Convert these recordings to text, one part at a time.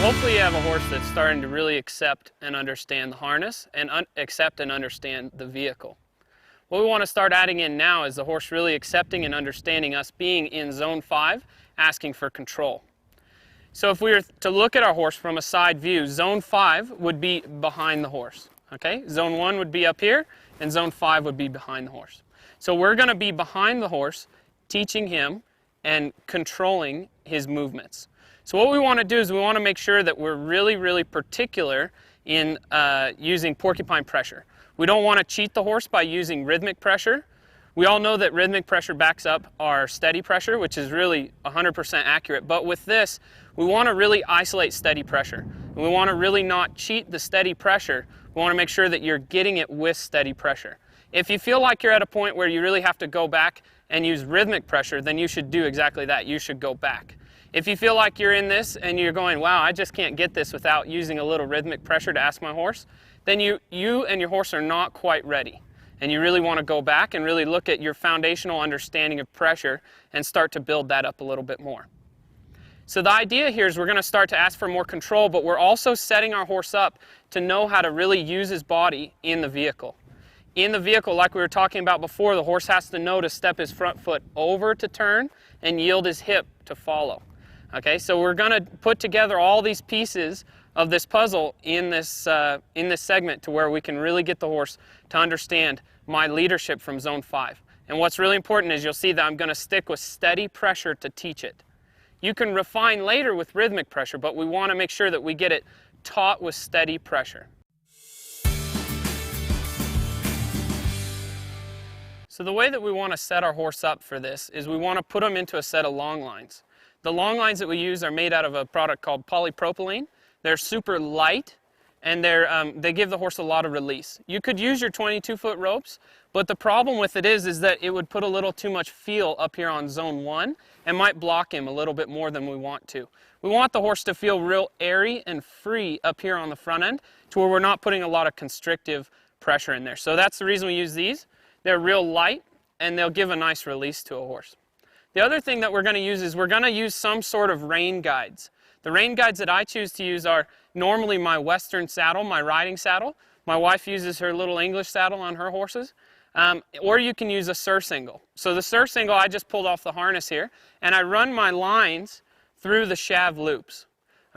Hopefully you have a horse that's starting to really accept and understand the harness and accept and understand the vehicle. What we want to start adding in now is the horse really accepting and understanding us being in zone 5, asking for control. So if we were to look at our horse from a side view, zone 5 would be behind the horse. Okay? Zone 1 would be up here, and zone 5 would be behind the horse. So we're going to be behind the horse, teaching him and controlling his movements. So what we want to do is we want to make sure that we're really particular in using porcupine pressure. We don't want to cheat the horse by using rhythmic pressure. We all know that rhythmic pressure backs up our steady pressure, which is really 100% accurate. But with this, we want to really isolate steady pressure. And we want to really not cheat the steady pressure. We want to make sure that you're getting it with steady pressure. If you feel like you're at a point where you really have to go back and use rhythmic pressure, then you should do exactly that. You should go back. If you feel like you're in this and you're going, wow, I just can't get this without using a little rhythmic pressure to ask my horse, then you and your horse are not quite ready. And you really want to go back and really look at your foundational understanding of pressure and start to build that up a little bit more. So the idea here is we're going to start to ask for more control, but we're also setting our horse up to know how to really use his body in the vehicle. In the vehicle, like we were talking about before, the horse has to know to step his front foot over to turn and yield his hip to follow. Okay, so we're going to put together all these pieces of this puzzle in this segment to where we can really get the horse to understand my leadership from zone 5. And what's really important is you'll see that I'm going to stick with steady pressure to teach it. You can refine later with rhythmic pressure, but we want to make sure that we get it taught with steady pressure. So the way that we want to set our horse up for this is we want to put him into a set of long lines. The long lines that we use are made out of a product called polypropylene. They're super light, and they give the horse a lot of release. You could use your 22-foot ropes, but the problem with it is that it would put a little too much feel up here on zone 1 and might block him a little bit more than we want to. We want the horse to feel real airy and free up here on the front end to where we're not putting a lot of constrictive pressure in there. So that's the reason we use these. They're real light, and they'll give a nice release to a horse. The other thing that we're going to use is we're going to use some sort of rein guides. The rein guides that I choose to use are normally my Western saddle, my riding saddle. My wife uses her little English saddle on her horses. Or you can use a surcingle. So the surcingle, I just pulled off the harness here, and I run my lines through the shaft loops.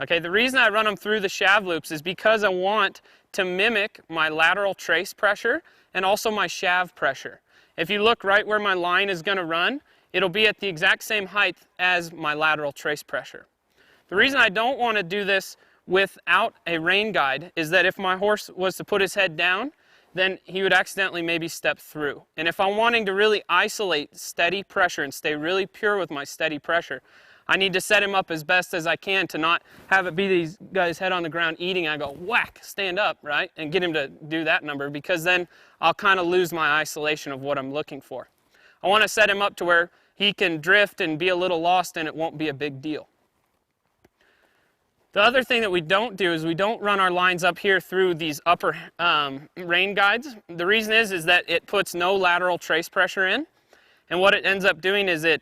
Okay, the reason I run them through the shaft loops is because I want to mimic my lateral trace pressure and also my shaft pressure. If you look right where my line is going to run, it'll be at the exact same height as my lateral trace pressure. The reason I don't want to do this without a rein guide is that if my horse was to put his head down, then he would accidentally maybe step through. And if I'm wanting to really isolate steady pressure and stay really pure with my steady pressure, I need to set him up as best as I can to not have it be these guys head on the ground eating. I go, whack, stand up, right? And get him to do that number, because then I'll kind of lose my isolation of what I'm looking for. I want to set him up to where he can drift and be a little lost and it won't be a big deal. The other thing that we don't do is we don't run our lines up here through these upper rein guides. The reason is that it puts no lateral trace pressure in, and what it ends up doing is it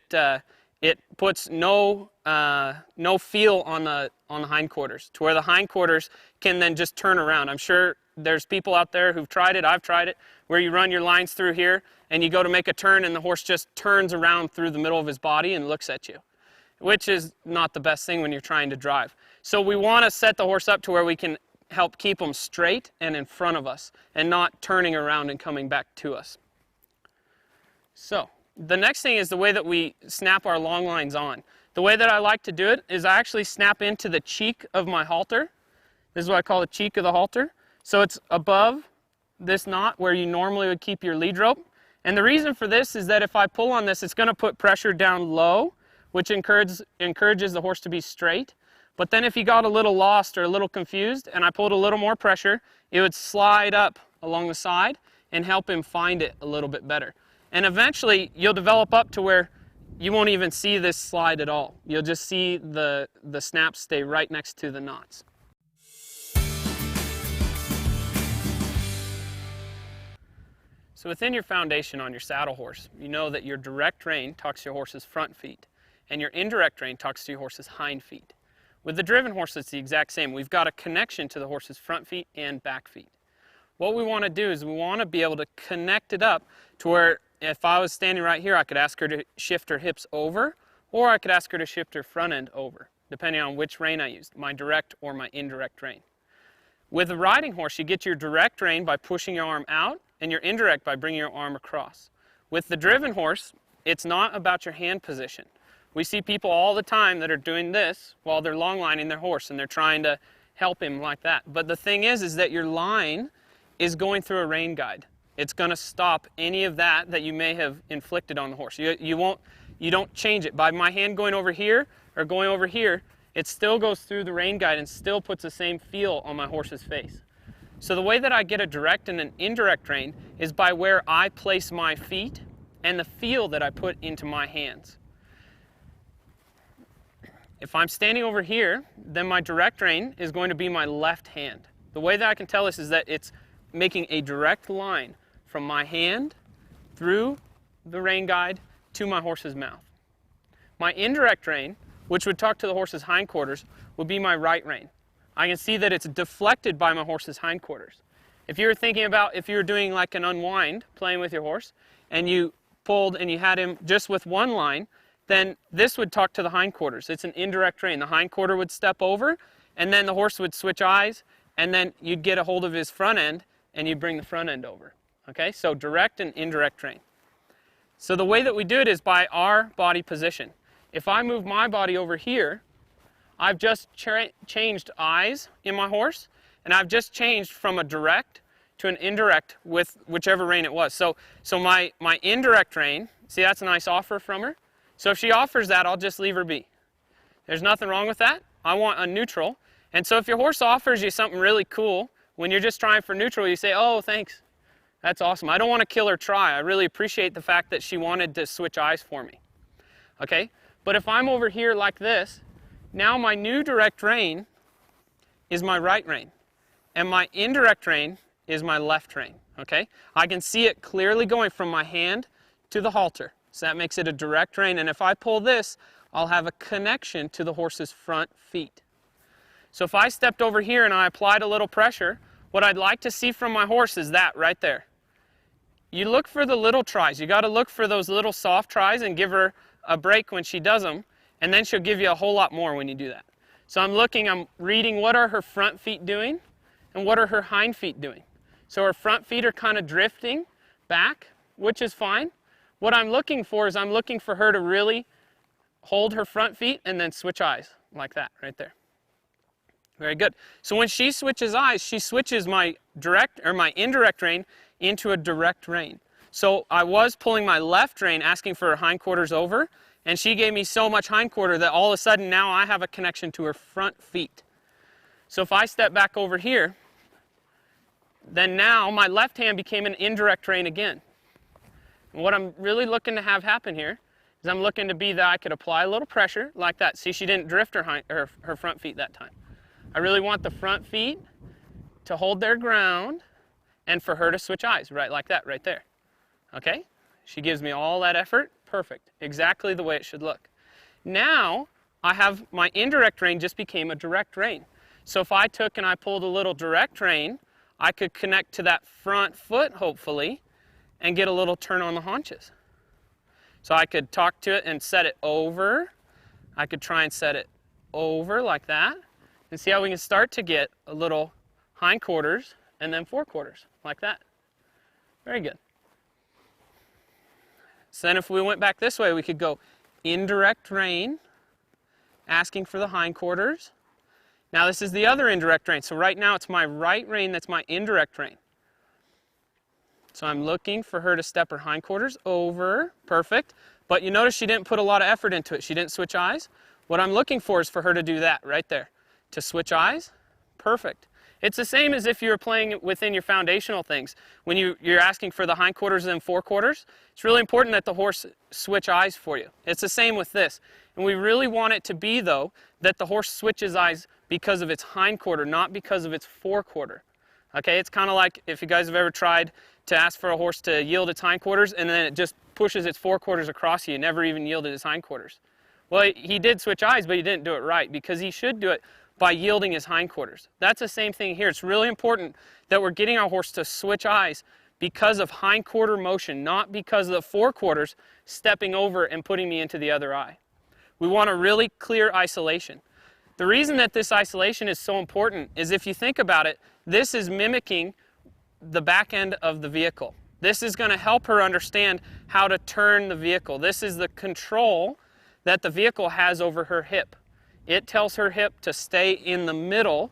puts no feel on the hindquarters, to where the hindquarters can then just turn around. I'm sure there's people out there who've tried it, I've tried it, where you run your lines through here and you go to make a turn and the horse just turns around through the middle of his body and looks at you, which is not the best thing when you're trying to drive. So we want to set the horse up to where we can help keep him straight and in front of us and not turning around and coming back to us. So the next thing is the way that we snap our long lines on. The way that I like to do it is I actually snap into the cheek of my halter. This is what I call the cheek of the halter. So it's above this knot where you normally would keep your lead rope. And the reason for this is that if I pull on this, it's going to put pressure down low, which encourages the horse to be straight. But then if he got a little lost or a little confused and I pulled a little more pressure, it would slide up along the side and help him find it a little bit better. And eventually you'll develop up to where you won't even see this slide at all. You'll just see the snaps stay right next to the knots. So within your foundation on your saddle horse, you know that your direct rein talks to your horse's front feet, and your indirect rein talks to your horse's hind feet. With the driven horse, it's the exact same. We've got a connection to the horse's front feet and back feet. What we want to do is we want to be able to connect it up to where if I was standing right here, I could ask her to shift her hips over, or I could ask her to shift her front end over, depending on which rein I used, my direct or my indirect rein. With a riding horse, you get your direct rein by pushing your arm out and your indirect by bringing your arm across. With the driven horse, it's not about your hand position. We see people all the time that are doing this while they're long lining their horse and they're trying to help him like that. But the thing is that your line is going through a rein guide. It's going to stop any of that you may have inflicted on the horse. You don't change it. By my hand going over here or going over here, it still goes through the rein guide and still puts the same feel on my horse's face. So the way that I get a direct and an indirect rein is by where I place my feet and the feel that I put into my hands. If I'm standing over here, then my direct rein is going to be my left hand. The way that I can tell this is that it's making a direct line from my hand through the rein guide to my horse's mouth. My indirect rein, which would talk to the horse's hindquarters, would be my right rein. I can see that it's deflected by my horse's hindquarters. If you were thinking about if you were doing like an unwind, playing with your horse, and you pulled and you had him just with one line, then this would talk to the hindquarters. It's an indirect rein. The hindquarter would step over, and then the horse would switch eyes, and then you'd get a hold of his front end, and you'd bring the front end over. Okay, so direct and indirect rein. So the way that we do it is by our body position. If I move my body over here, I've just changed eyes in my horse, and I've just changed from a direct to an indirect with whichever rein it was. So my indirect rein, see, that's a nice offer from her. So if she offers that, I'll just leave her be. There's nothing wrong with that. I want a neutral. And so if your horse offers you something really cool, when you're just trying for neutral, you say, oh, thanks. That's awesome. I don't want to kill her try. I really appreciate the fact that she wanted to switch eyes for me. Okay? But if I'm over here like this, now my new direct rein is my right rein. And my indirect rein is my left rein. Okay? I can see it clearly going from my hand to the halter. So that makes it a direct rein. And if I pull this, I'll have a connection to the horse's front feet. So if I stepped over here and I applied a little pressure, what I'd like to see from my horse is that right there. You look for the little tries. You got to look for those little soft tries and give her a break when she does them, and then she'll give you a whole lot more when you do that. So I'm reading what are her front feet doing and what are her hind feet doing. So her front feet are kind of drifting back, which is fine. What I'm looking for is I'm looking for her to really hold her front feet and then switch eyes like that right there. Very good. So when she switches eyes, she switches my direct or my indirect rein into a direct rein. So I was pulling my left rein, asking for her hindquarters over, and she gave me so much hindquarter that all of a sudden now I have a connection to her front feet. So if I step back over here, then now my left hand became an indirect rein again. And what I'm really looking to have happen here is I'm looking to be that I could apply a little pressure like that. See, she didn't drift her front feet that time. I really want the front feet to hold their ground and for her to switch eyes, right like that, right there. Okay? She gives me all that effort. Perfect. Exactly the way it should look. Now, I have my indirect rein just became a direct rein. So if I took and I pulled a little direct rein, I could connect to that front foot, hopefully, and get a little turn on the haunches. So I could talk to it and set it over. I could try and set it over like that. And see how we can start to get a little hindquarters and then forequarters, like that. Very good. So then if we went back this way, we could go indirect rein, asking for the hindquarters. Now this is the other indirect rein. So right now it's my right rein that's my indirect rein. So I'm looking for her to step her hindquarters over. Perfect. But you notice she didn't put a lot of effort into it. She didn't switch eyes. What I'm looking for is for her to do that right there. To switch eyes. Perfect. It's the same as if you were playing within your foundational things. When you're asking for the hindquarters and then forequarters, it's really important that the horse switch eyes for you. It's the same with this. And we really want it to be, though, that the horse switches eyes because of its hindquarter, not because of its forequarter. Okay, it's kind of like if you guys have ever tried to ask for a horse to yield its hindquarters and then it just pushes its forequarters across you, never even yielded its hindquarters. Well, he did switch eyes, but he didn't do it right, because he should do it by yielding his hindquarters. That's the same thing here. It's really important that we're getting our horse to switch eyes because of hindquarter motion, not because of the forequarters stepping over and putting me into the other eye. We want a really clear isolation. The reason that this isolation is so important is, if you think about it, this is mimicking the back end of the vehicle. This is going to help her understand how to turn the vehicle. This is the control that the vehicle has over her hip. It tells her hip to stay in the middle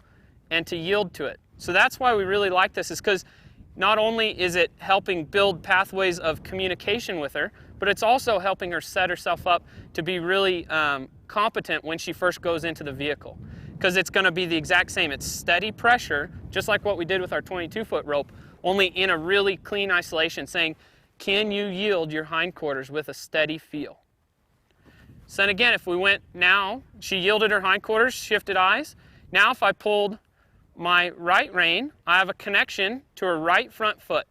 and to yield to it. So that's why we really like this, is because not only is it helping build pathways of communication with her, but it's also helping her set herself up to be really competent when she first goes into the vehicle. Because it's going to be the exact same. It's steady pressure, just like what we did with our 22-foot rope, only in a really clean isolation, saying, can you yield your hindquarters with a steady feel? So then again, if we went now, she yielded her hindquarters, shifted eyes. Now if I pulled my right rein, I have a connection to her right front foot.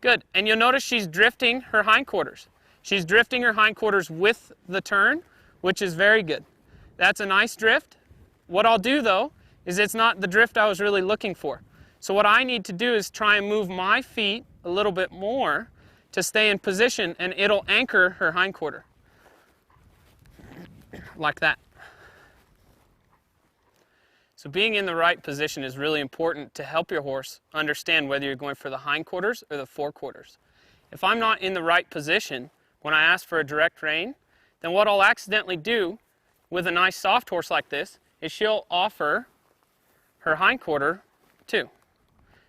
Good, and you'll notice she's drifting her hindquarters. She's drifting her hindquarters with the turn, which is very good. That's a nice drift. What I'll do though, is it's not the drift I was really looking for. So what I need to do is try and move my feet a little bit more to stay in position, and it'll anchor her hindquarter. Like that. So being in the right position is really important to help your horse understand whether you're going for the hindquarters or the forequarters. If I'm not in the right position when I ask for a direct rein, then what I'll accidentally do with a nice soft horse like this is she'll offer her hindquarter too.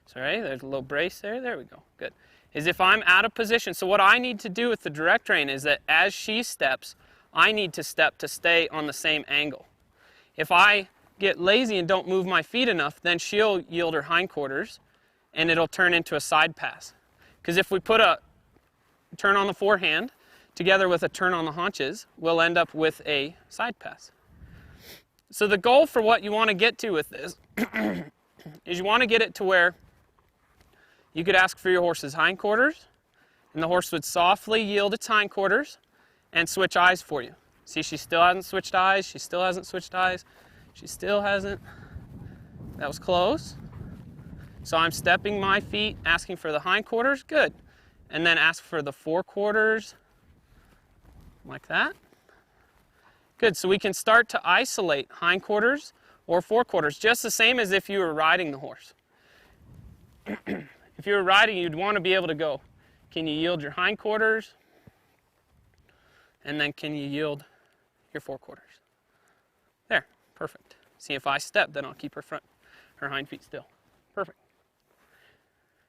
So right, there's a little brace there. There we go. Good. Is if I'm out of position. So what I need to do with the direct rein is that as she steps, I need to step to stay on the same angle. If I get lazy and don't move my feet enough, then she'll yield her hindquarters and it'll turn into a side pass. Because if we put a turn on the forehand together with a turn on the haunches, we'll end up with a side pass. So the goal for what you want to get to with this is you want to get it to where you could ask for your horse's hindquarters, and the horse would softly yield its hindquarters and switch eyes for you. See, she still hasn't switched eyes. She still hasn't switched eyes. She still hasn't. That was close. So I'm stepping my feet, asking for the hindquarters. Good. And then ask for the forequarters, like that. Good. So we can start to isolate hindquarters or forequarters, just the same as if you were riding the horse. If you were riding, you'd want to be able to go, can you yield your hindquarters? And then can you yield your forequarters? There, perfect. See, if I step, then I'll keep her hind feet still. Perfect.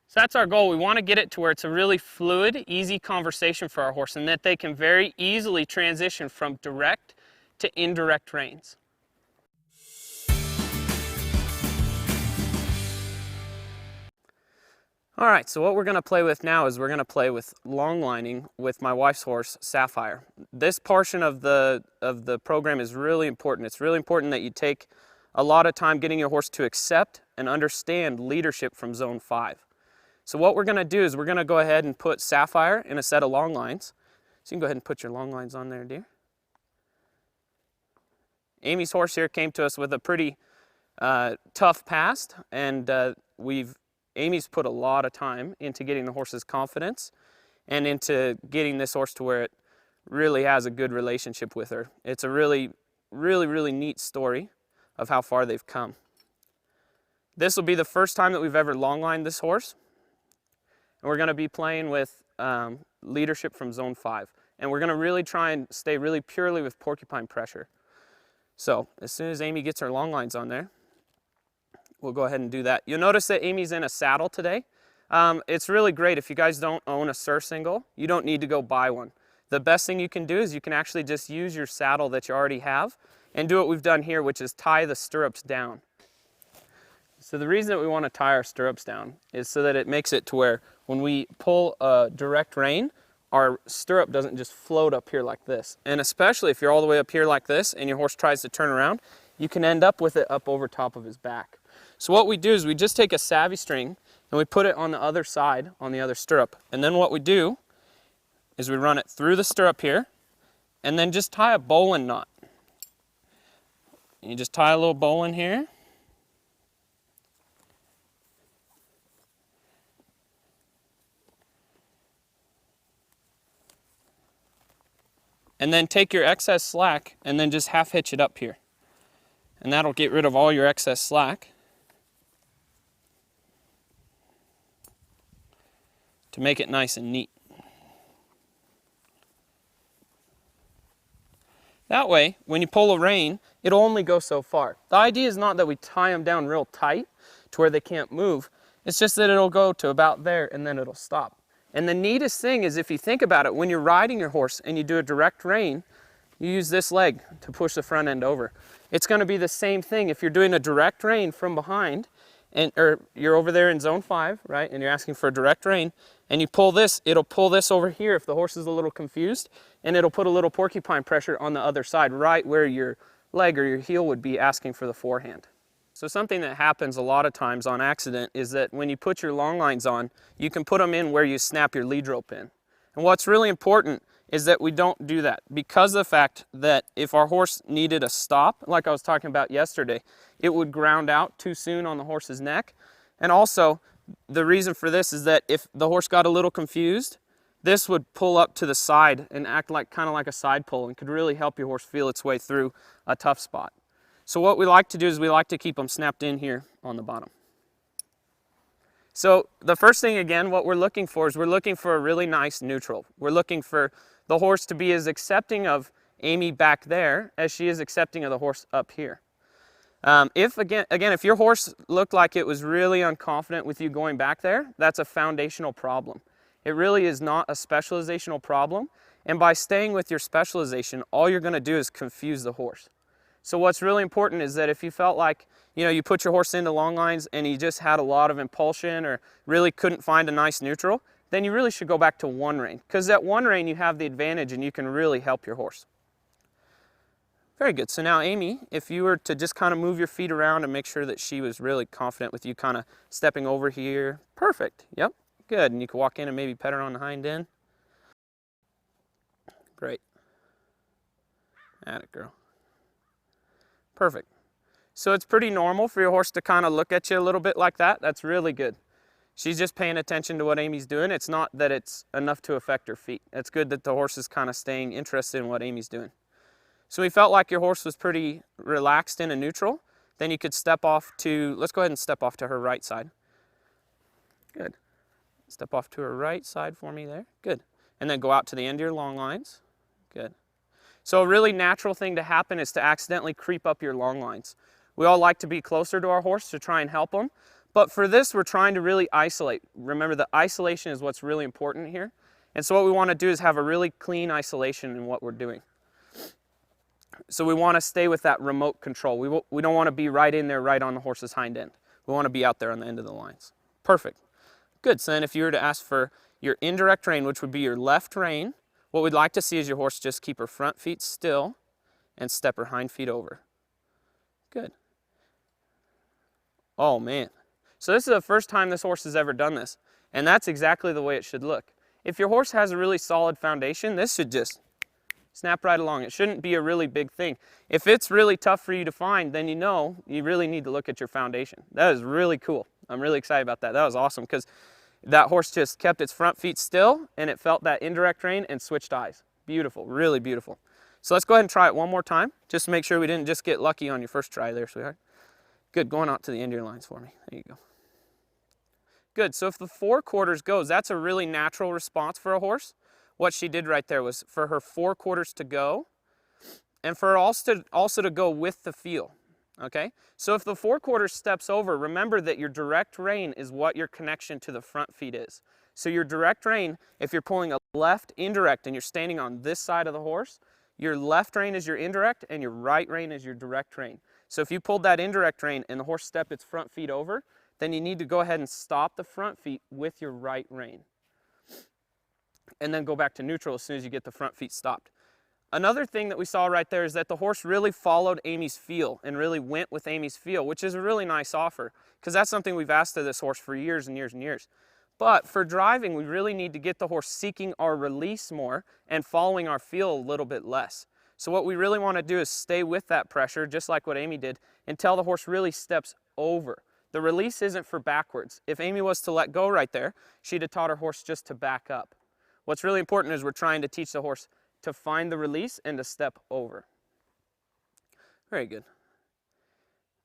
So that's our goal. We want to get it to where it's a really fluid, easy conversation for our horse, and that they can very easily transition from direct to indirect reins. All right, so what we're going to play with now is we're going to play with long lining with my wife's horse, Sapphire. This portion of the program is really important. It's really important that you take a lot of time getting your horse to accept and understand leadership from Zone 5. So what we're going to do is we're going to go ahead and put Sapphire in a set of long lines. So you can go ahead and put your long lines on there, dear. Amy's horse here came to us with a pretty tough past, and Amy's put a lot of time into getting the horse's confidence and into getting this horse to where it really has a good relationship with her. It's a really, really, really neat story of how far they've come. This will be the first time that we've ever long-lined this horse. And we're going to be playing with leadership from Zone 5. And we're going to really try and stay really purely with porcupine pressure. So as soon as Amy gets her long lines on there, we'll go ahead and do that. You'll notice that Amy's in a saddle today. It's really great. If you guys don't own a surcingle, you don't need to go buy one. The best thing you can do is you can actually just use your saddle that you already have and do what we've done here, which is tie the stirrups down. So the reason that we want to tie our stirrups down is so that it makes it to where when we pull a direct rein, our stirrup doesn't just float up here like this. And especially if you're all the way up here like this and your horse tries to turn around, you can end up with it up over top of his back. So what we do is we just take a savvy string and we put it on the other side, on the other stirrup. And then what we do is we run it through the stirrup here and then just tie a bowline knot. You just tie a little bowline here. And then take your excess slack and then just half hitch it up here. And that'll get rid of all your excess slack to make it nice and neat. That way, when you pull a rein, it'll only go so far. The idea is not that we tie them down real tight to where they can't move. It's just that it'll go to about there and then it'll stop. And the neatest thing is, if you think about it, when you're riding your horse and you do a direct rein, you use this leg to push the front end over. It's going to be the same thing if you're doing a direct rein from behind, or you're over there in zone 5, right, and you're asking for a direct rein, and you pull this, it'll pull this over here if the horse is a little confused, and it'll put a little porcupine pressure on the other side, right where your leg or your heel would be asking for the forehand. So something that happens a lot of times on accident is that when you put your long lines on, you can put them in where you snap your lead rope in. And what's really important is that we don't do that, because of the fact that if our horse needed a stop, like I was talking about yesterday, it would ground out too soon on the horse's neck. And also, the reason for this is that if the horse got a little confused, this would pull up to the side and act like kind of like a side pull and could really help your horse feel its way through a tough spot. So what we like to do is we like to keep them snapped in here on the bottom. So the first thing, again, what we're looking for is we're looking for a really nice neutral. We're looking for the horse to be as accepting of Amy back there as she is accepting of the horse up here. If your horse looked like it was really unconfident with you going back there, that's a foundational problem. It really is not a specializational problem. And by staying with your specialization, all you're going to do is confuse the horse. So what's really important is that if you felt like, you put your horse into long lines and you just had a lot of impulsion or really couldn't find a nice neutral, then you really should go back to one rein, because at one rein you have the advantage and you can really help your horse. Very good. So now Amy, if you were to just kind of move your feet around and make sure that she was really confident with you kind of stepping over here. Perfect. Yep. Good. And you can walk in and maybe pet her on the hind end. Great. Atta girl. Perfect. So it's pretty normal for your horse to kind of look at you a little bit like that. That's really good. She's just paying attention to what Amy's doing. It's not that it's enough to affect her feet. It's good that the horse is kind of staying interested in what Amy's doing. So we felt like your horse was pretty relaxed in a neutral. Then you could step off to, let's go ahead and step off to her right side. Good. Step off to her right side for me there. Good. And then go out to the end of your long lines. Good. So a really natural thing to happen is to accidentally creep up your long lines. We all like to be closer to our horse to try and help them. But for this, we're trying to really isolate. Remember, the isolation is what's really important here. And so what we want to do is have a really clean isolation in what we're doing. So we want to stay with that remote control. We don't want to be right in there, right on the horse's hind end. We want to be out there on the end of the lines. Perfect. Good. So then if you were to ask for your indirect rein, which would be your left rein, what we'd like to see is your horse just keep her front feet still and step her hind feet over. Good. Oh, man. So this is the first time this horse has ever done this, and that's exactly the way it should look. If your horse has a really solid foundation, this should just snap right along. It shouldn't be a really big thing. If it's really tough for you to find, then you really need to look at your foundation. That is really cool. I'm really excited about that. That was awesome, because that horse just kept its front feet still and it felt that indirect rein and switched eyes. Beautiful, really beautiful. So let's go ahead and try it one more time, just to make sure we didn't just get lucky on your first try there, sweetheart. Good, going out to the end of your lines for me. There you go. Good, so if the 4/4 goes, that's a really natural response for a horse. What she did right there was for her 4/4 to go and for her also to go with the feel. Okay, so if the 4/4 steps over, remember that your direct rein is what your connection to the front feet is. So your direct rein, if you're pulling a left indirect and you're standing on this side of the horse, your left rein is your indirect and your right rein is your direct rein. So if you pulled that indirect rein and the horse stepped its front feet over, then you need to go ahead and stop the front feet with your right rein. And then go back to neutral as soon as you get the front feet stopped. Another thing that we saw right there is that the horse really followed Amy's feel and really went with Amy's feel, which is a really nice offer, because that's something we've asked of this horse for years and years and years. But for driving, we really need to get the horse seeking our release more and following our feel a little bit less. So what we really want to do is stay with that pressure, just like what Amy did, until the horse really steps over. The release isn't for backwards. If Amy was to let go right there, she'd have taught her horse just to back up. What's really important is we're trying to teach the horse to find the release and to step over. Very good.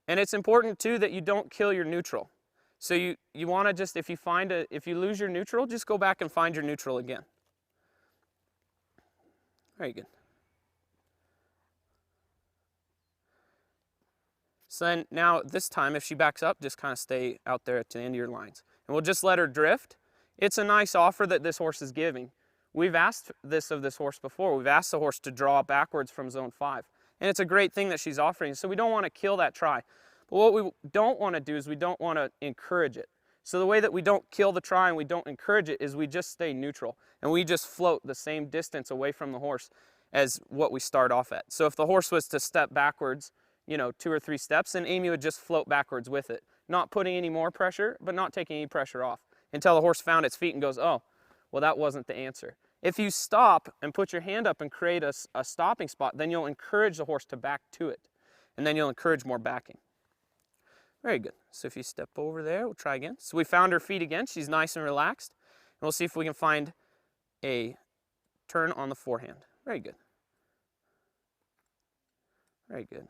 And it's important too that you don't kill your neutral. So you want to just, if you lose your neutral, just go back and find your neutral again. Very good. So then now this time, if she backs up, just kind of stay out there at the end of your lines. And we'll just let her drift. It's a nice offer that this horse is giving. We've asked this of this horse before. We've asked the horse to draw backwards from zone 5. And it's a great thing that she's offering. So we don't want to kill that try. But what we don't want to do is we don't want to encourage it. So the way that we don't kill the try and we don't encourage it is we just stay neutral. And we just float the same distance away from the horse as what we start off at. So if the horse was to step backwards, 2 or 3 steps, then Amy would just float backwards with it. Not putting any more pressure, but not taking any pressure off. Until the horse found its feet and goes, oh, well, that wasn't the answer. If you stop and put your hand up and create a stopping spot, then you'll encourage the horse to back to it. And then you'll encourage more backing. Very good. So if you step over there, we'll try again. So we found her feet again. She's nice and relaxed. And we'll see if we can find a turn on the forehand. Very good. Very good.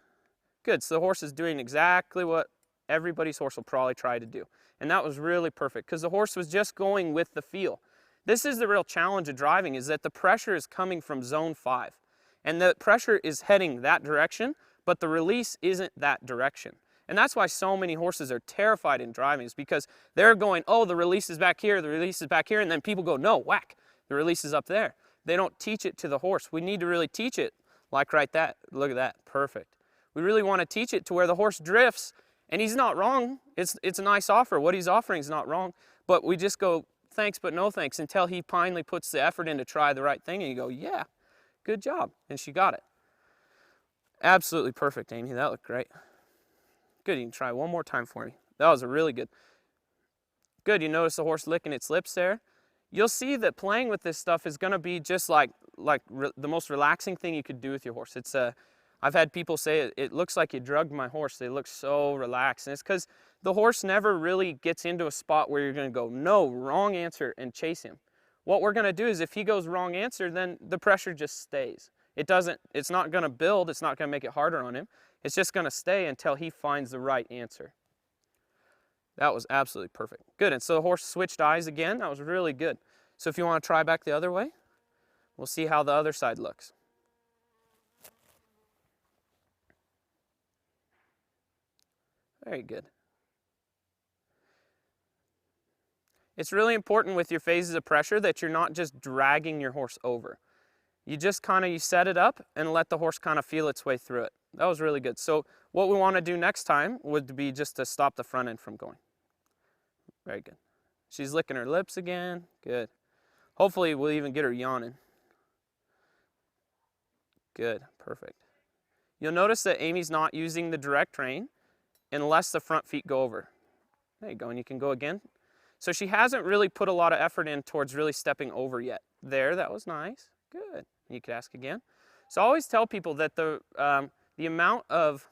Good. So the horse is doing exactly what everybody's horse will probably try to do. And that was really perfect because the horse was just going with the feel. This is the real challenge of driving, is that the pressure is coming from zone 5. And the pressure is heading that direction, but the release isn't that direction. And that's why so many horses are terrified in driving, is because they're going, oh, the release is back here, the release is back here, and then people go, no, whack, the release is up there. They don't teach it to the horse. We need to really teach it like right that. Look at that, perfect. We really want to teach it to where the horse drifts, and he's not wrong. It's a nice offer. What he's offering is not wrong, but we just go, thanks but no thanks, until he finally puts the effort in to try the right thing, and you go, yeah, good job, and she got it. Absolutely perfect, Amy. That looked great. Good, you can try one more time for me. That was a really good. Good, you notice the horse licking its lips there. You'll see that playing with this stuff is going to be just like the most relaxing thing you could do with your horse. I've had people say it looks like you drugged my horse. They look so relaxed. And it's because the horse never really gets into a spot where you're going to go, no, wrong answer, and chase him. What we're going to do is if he goes wrong answer, then the pressure just stays. It's not going to build. It's not going to make it harder on him. It's just going to stay until he finds the right answer. That was absolutely perfect. Good, and so the horse switched eyes again. That was really good. So if you want to try back the other way, we'll see how the other side looks. Very good. It's really important with your phases of pressure that you're not just dragging your horse over. You just you set it up and let the horse kind of feel its way through it. That was really good. So what we want to do next time would be just to stop the front end from going. Very good. She's licking her lips again. Good. Hopefully we'll even get her yawning. Good. Perfect. You'll notice that Amy's not using the direct rein unless the front feet go over. There you go, and you can go again. So she hasn't really put a lot of effort in towards really stepping over yet. There, that was nice. Good. You could ask again. So I always tell people that the amount of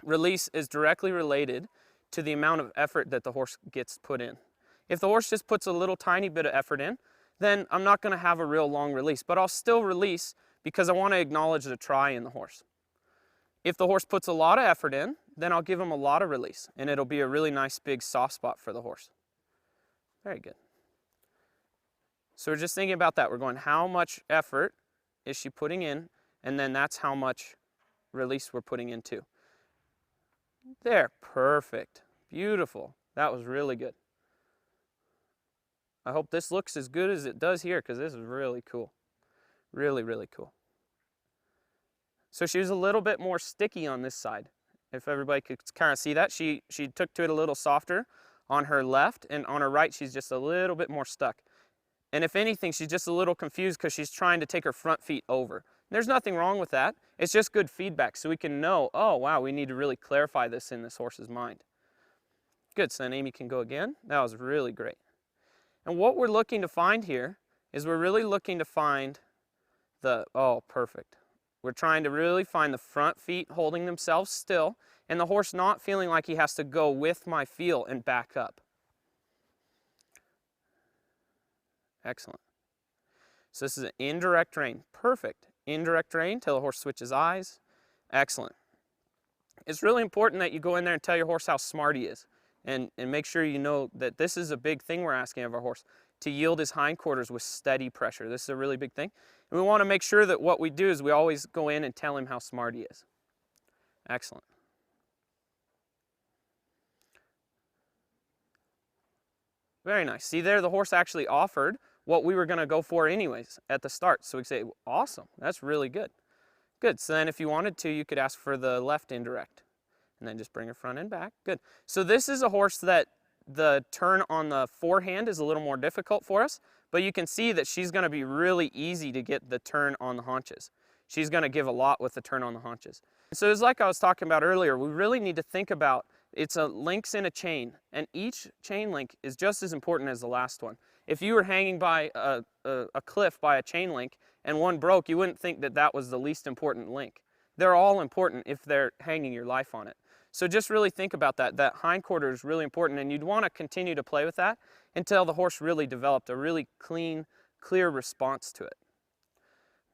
release is directly related to the amount of effort that the horse gets put in. If the horse just puts a little tiny bit of effort in, then I'm not going to have a real long release, but I'll still release because I want to acknowledge the try in the horse. If the horse puts a lot of effort in, then I'll give him a lot of release, and it'll be a really nice big soft spot for the horse. Very good. So we're just thinking about that. We're going, how much effort is she putting in? And then that's how much release we're putting in too. There, perfect. Beautiful. That was really good. I hope this looks as good as it does here because this is really cool. Really, really cool. So she was a little bit more sticky on this side. If everybody could kind of see that, she took to it a little softer on her left, and on her right she's just a little bit more stuck. And if anything, she's just a little confused because she's trying to take her front feet over. There's nothing wrong with that. It's just good feedback so we can know, oh wow, we need to really clarify this in this horse's mind. Good, so then Amy can go again. That was really great. And what we're looking to find here is we're really looking to find oh, perfect. We're trying to really find the front feet holding themselves still and the horse not feeling like he has to go with my feel and back up. Excellent. So this is an indirect rein. Perfect. Indirect rein till the horse switches eyes. Excellent. It's really important that you go in there and tell your horse how smart he is. And make sure you know that this is a big thing we're asking of our horse, to yield his hindquarters with steady pressure. This is a really big thing. And we want to make sure that what we do is we always go in and tell him how smart he is. Excellent. Very nice. See there, the horse actually offered what we were going to go for anyways at the start. So we say, awesome, that's really good. Good, so then if you wanted to, you could ask for the left indirect. And then just bring her front and back. Good. So this is a horse that the turn on the forehand is a little more difficult for us, but you can see that she's going to be really easy to get the turn on the haunches. She's going to give a lot with the turn on the haunches. So it's like I was talking about earlier, we really need to think about it's a links in a chain, and each chain link is just as important as the last one. If you were hanging by a cliff by a chain link and one broke, you wouldn't think that that was the least important link. They're all important if they're hanging your life on it. So just really think about that. That hindquarter is really important, and you'd want to continue to play with that until the horse really developed a really clean, clear response to it.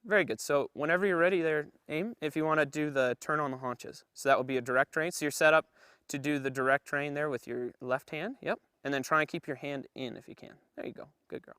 Very good. So whenever you're ready there, aim, if you want to do the turn on the haunches. So that would be a direct rein. So you're set up to do the direct rein there with your left hand. Yep. And then try and keep your hand in if you can. There you go. Good girl.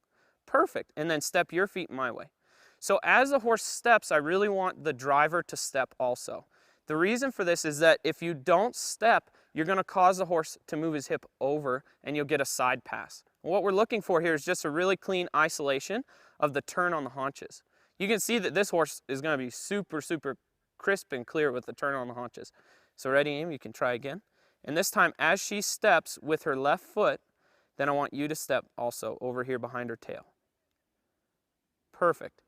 Perfect. And then step your feet my way. So as the horse steps, I really want the driver to step also. The reason for this is that if you don't step, you're going to cause the horse to move his hip over and you'll get a side pass. And what we're looking for here is just a really clean isolation of the turn on the haunches. You can see that this horse is going to be super, super crisp and clear with the turn on the haunches. So ready, aim, you can try again. And this time, as she steps with her left foot, then I want you to step also over here behind her tail. Perfect.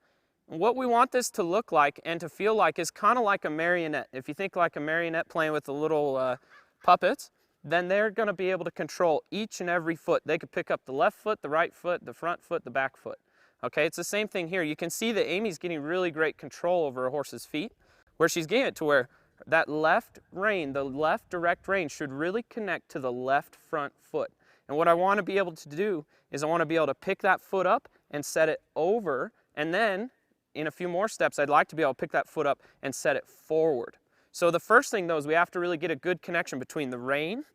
And what we want this to look like and to feel like is kind of like a marionette. If you think like a marionette playing with the little puppets, then they're going to be able to control each and every foot. They could pick up the left foot, the right foot, the front foot, the back foot. Okay, it's the same thing here. You can see that Amy's getting really great control over a horse's feet, where she's getting it to where that left rein, the left direct rein, should really connect to the left front foot. And what I want to be able to do is I want to be able to pick that foot up and set it over, and then in a few more steps, I'd like to be able to pick that foot up and set it forward. So the first thing though is we have to really get a good connection between the rein,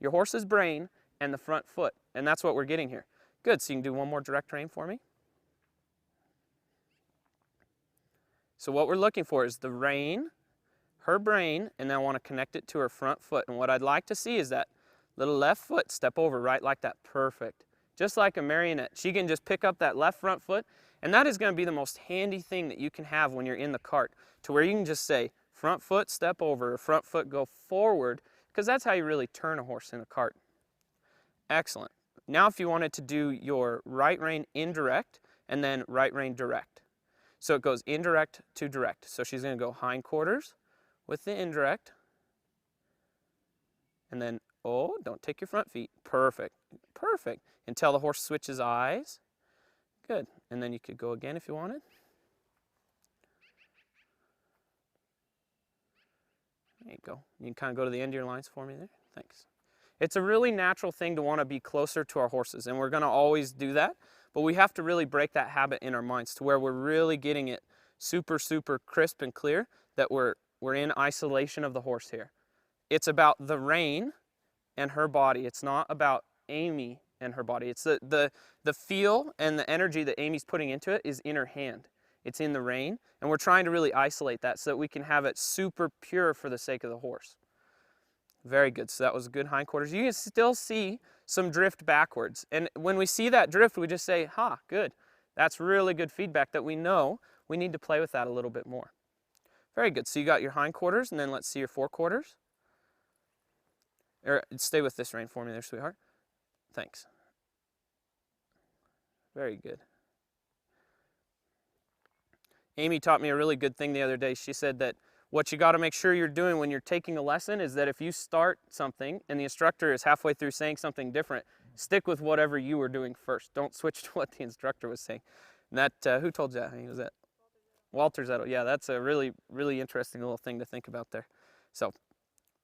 your horse's brain, and the front foot. And that's what we're getting here. Good, so you can do one more direct rein for me. So what we're looking for is the rein, her brain, and then I want to connect it to her front foot. And what I'd like to see is that little left foot step over right like that. Perfect. Just like a marionette. She can just pick up that left front foot, and that is going to be the most handy thing that you can have when you're in the cart, to where you can just say front foot step over, or front foot go forward, because that's how you really turn a horse in a cart. Excellent. Now if you wanted to do your right rein indirect and then right rein direct. So it goes indirect to direct. So she's going to go hindquarters with the indirect, and then, oh, don't take your front feet. Perfect. Perfect. Until the horse switches eyes. Good. And then you could go again if you wanted. There you go. You can kind of go to the end of your lines for me there. Thanks. It's a really natural thing to want to be closer to our horses, and we're going to always do that, but we have to really break that habit in our minds to where we're really getting it super, super crisp and clear that we're in isolation of the horse here. It's about the rein and her body. It's not about Amy and her body. It's the feel and the energy that Amy's putting into it is in her hand. It's in the rein, and we're trying to really isolate that so that we can have it super pure for the sake of the horse. Very good. So that was good hindquarters. You can still see some drift backwards. And when we see that drift, we just say, ha, good. That's really good feedback that we know we need to play with that a little bit more. Very good. So you got your hindquarters, and then let's see your forequarters. Or stay with this rein for me there, sweetheart. Thanks. Very good. Amy taught me a really good thing the other day. She said that what you got to make sure you're doing when you're taking a lesson is that if you start something and the instructor is halfway through saying something different, Stick with whatever you were doing first. Don't switch to what the instructor was saying. And that, who told you that? Was that Walter Zettel? Yeah, that's a really, really interesting little thing to think about there. So,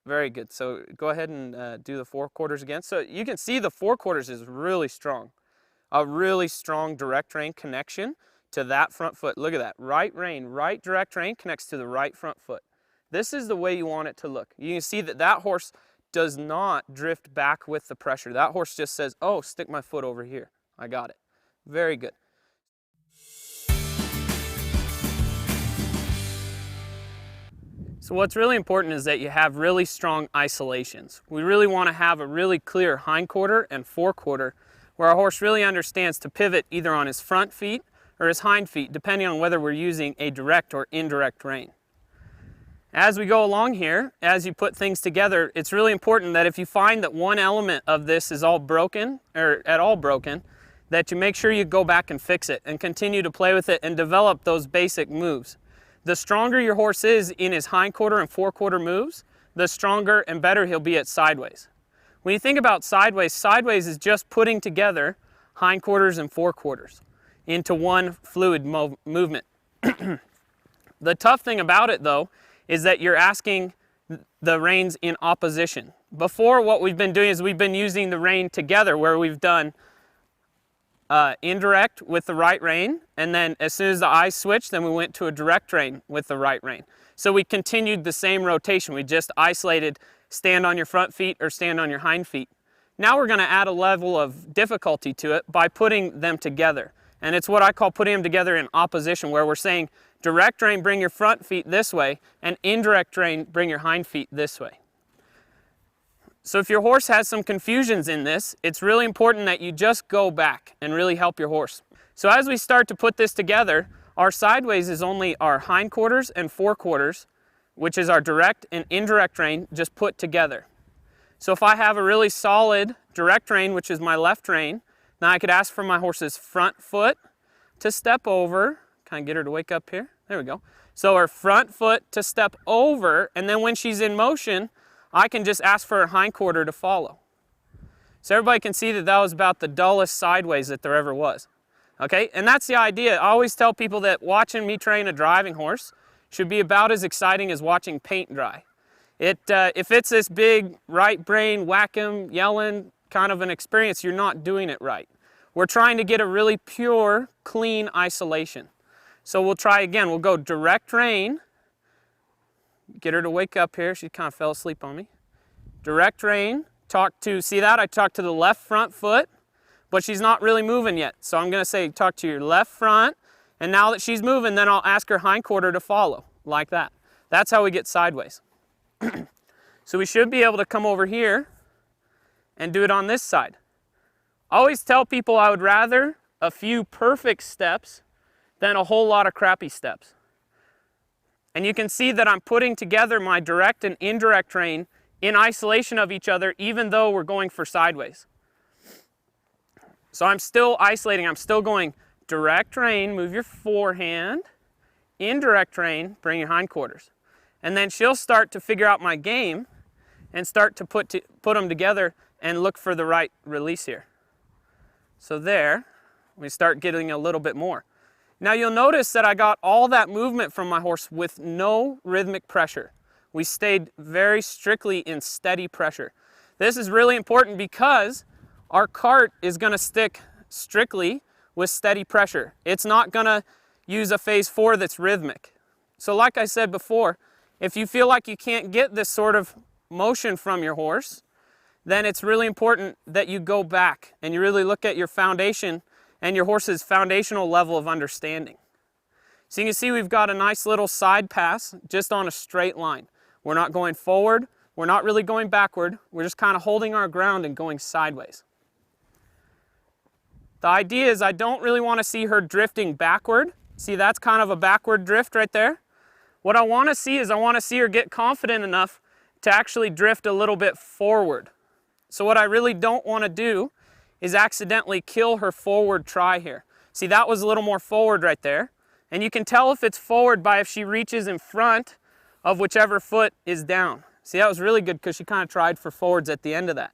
very good. So go ahead and do the 4 quarters again. So you can see the 4 quarters is really strong. A really strong direct rein connection to that front foot. Look at that. Right rein, right direct rein connects to the right front foot. This is the way you want it to look. You can see that that horse does not drift back with the pressure. That horse just says, oh, stick my foot over here. I got it. Very good. So what's really important is that you have really strong isolations. We really want to have a really clear hindquarter and forequarter where our horse really understands to pivot either on his front feet or his hind feet, depending on whether we're using a direct or indirect rein. As we go along here, as you put things together, it's really important that if you find that one element of this is all broken, or at all broken, that you make sure you go back and fix it and continue to play with it and develop those basic moves. The stronger your horse is in his hindquarter and forequarter moves, the stronger and better he'll be at sideways. When you think about sideways, sideways is just putting together hindquarters and forequarters into one fluid movement. The tough thing about it, though, is that you're asking the reins in opposition. Before, what we've been doing is we've been using the rein together, where we've done indirect with the right rein, and then as soon as the eyes switched, then we went to a direct rein with the right rein. So we continued the same rotation. We just isolated stand on your front feet or stand on your hind feet. Now we're going to add a level of difficulty to it by putting them together. And it's what I call putting them together in opposition, where we're saying direct rein, bring your front feet this way, and indirect rein, bring your hind feet this way. So if your horse has some confusions in this, it's really important that you just go back and really help your horse. So as we start to put this together, our sideways is only our hindquarters and forequarters, which is our direct and indirect rein, just put together. So if I have a really solid direct rein, which is my left rein, now I could ask for my horse's front foot to step over. Kind of get her to wake up here. There we go. So her front foot to step over, and then when she's in motion, I can just ask for her hindquarter to follow. So everybody can see that that was about the dullest sideways that there ever was. Okay, and that's the idea. I always tell people that watching me train a driving horse should be about as exciting as watching paint dry. If it's this big right brain, whack 'em, yelling kind of an experience, you're not doing it right. We're trying to get a really pure, clean isolation. So we'll try again. We'll go direct rein. Get her to wake up here. She kind of fell asleep on me. Direct rein. See that? I talked to the left front foot, but she's not really moving yet. So I'm going to say talk to your left front, and now that she's moving, then I'll ask her hindquarter to follow, like that. That's how we get sideways. So we should be able to come over here and do it on this side. I always tell people I would rather a few perfect steps than a whole lot of crappy steps. And you can see that I'm putting together my direct and indirect rein in isolation of each other, even though we're going for sideways. So I'm still isolating. I'm still going direct rein, move your forehand, indirect rein, bring your hindquarters. And then she'll start to figure out my game and start to put them together and look for the right release here. So there, we start getting a little bit more. Now you'll notice that I got all that movement from my horse with no rhythmic pressure. We stayed very strictly in steady pressure. This is really important because our cart is going to stick strictly with steady pressure. It's not going to use a phase 4 that's rhythmic. So like I said before, if you feel like you can't get this sort of motion from your horse, then it's really important that you go back and you really look at your foundation and your horse's foundational level of understanding. So you can see we've got a nice little side pass just on a straight line. We're not going forward, we're not really going backward, we're just kind of holding our ground and going sideways. The idea is I don't really want to see her drifting backward. See, that's kind of a backward drift right there. What I want to see is I want to see her get confident enough to actually drift a little bit forward. So what I really don't want to do is accidentally kill her forward try here. See, that was a little more forward right there. And you can tell if it's forward by if she reaches in front of whichever foot is down. See, that was really good because she kind of tried for forwards at the end of that.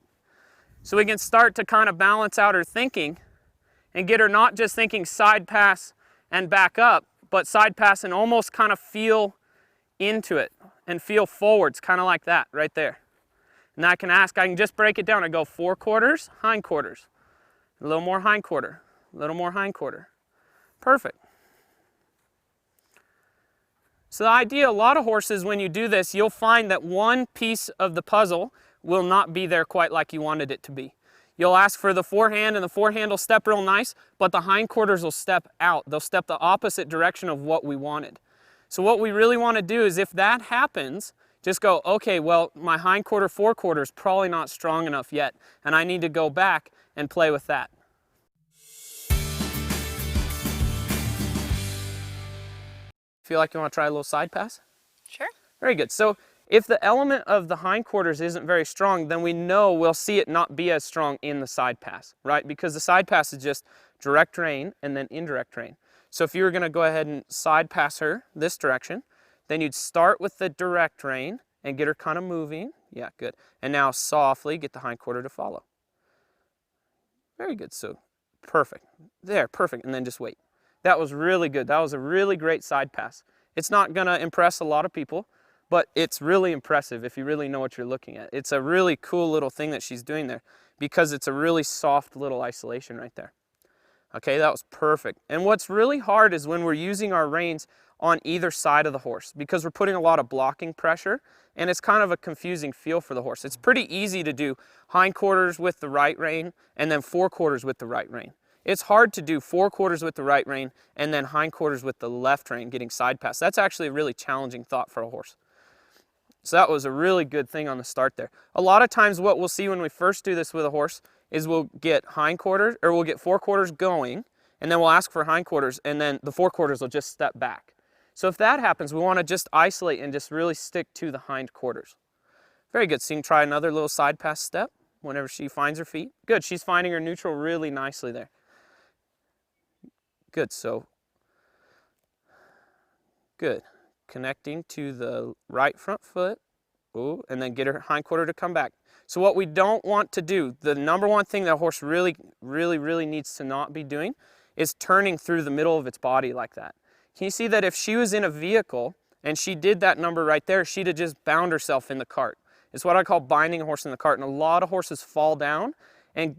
So we can start to kind of balance out her thinking and get her not just thinking side pass and back up, but side pass and almost kind of feel into it and feel forwards, kind of like that right there. And I can just break it down. I go forequarters, hindquarters, a little more hindquarter, a little more hindquarter. Perfect. So the idea, a lot of horses, when you do this, you'll find that one piece of the puzzle will not be there quite like you wanted it to be. You'll ask for the forehand, and the forehand will step real nice, but the hindquarters will step out. They'll step the opposite direction of what we wanted. So what we really want to do is, if that happens, just go, okay, well, my hindquarter, forequarter is probably not strong enough yet, and I need to go back and play with that. Feel like you want to try a little side pass? Sure. Very good. So if the element of the hindquarters isn't very strong, then we know we'll see it not be as strong in the side pass, right? Because the side pass is just direct rein and then indirect rein. So if you were going to go ahead and side pass her this direction, then you'd start with the direct rein and get her kind of moving. Yeah, good. And now softly get the hindquarter to follow. Very good. So perfect. There, perfect. And then just wait. That was really good. That was a really great side pass. It's not going to impress a lot of people, but it's really impressive if you really know what you're looking at. It's a really cool little thing that she's doing there because it's a really soft little isolation right there. Okay, that was perfect. And what's really hard is when we're using our reins on either side of the horse because we're putting a lot of blocking pressure, and it's kind of a confusing feel for the horse. It's pretty easy to do hindquarters with the right rein and then forequarters with the right rein. It's hard to do forequarters with the right rein and then hindquarters with the left rein getting side pass. That's actually a really challenging thought for a horse. So that was a really good thing on the start there. A lot of times what we'll see when we first do this with a horse is we'll get hindquarters, or we'll get forequarters going, and then we'll ask for hindquarters, and then the forequarters will just step back. So if that happens, we want to just isolate and just really stick to the hindquarters. Very good. So you can try another little side pass step whenever she finds her feet. Good. She's finding her neutral really nicely there. Good. So good. Connecting to the right front foot. Ooh, and then get her hindquarter to come back. So what we don't want to do, the number one thing that a horse really needs to not be doing is turning through the middle of its body like that. Can you see that if she was in a vehicle and she did that number right there, she'd have just bound herself in the cart. It's what I call binding a horse in the cart, and a lot of horses fall down and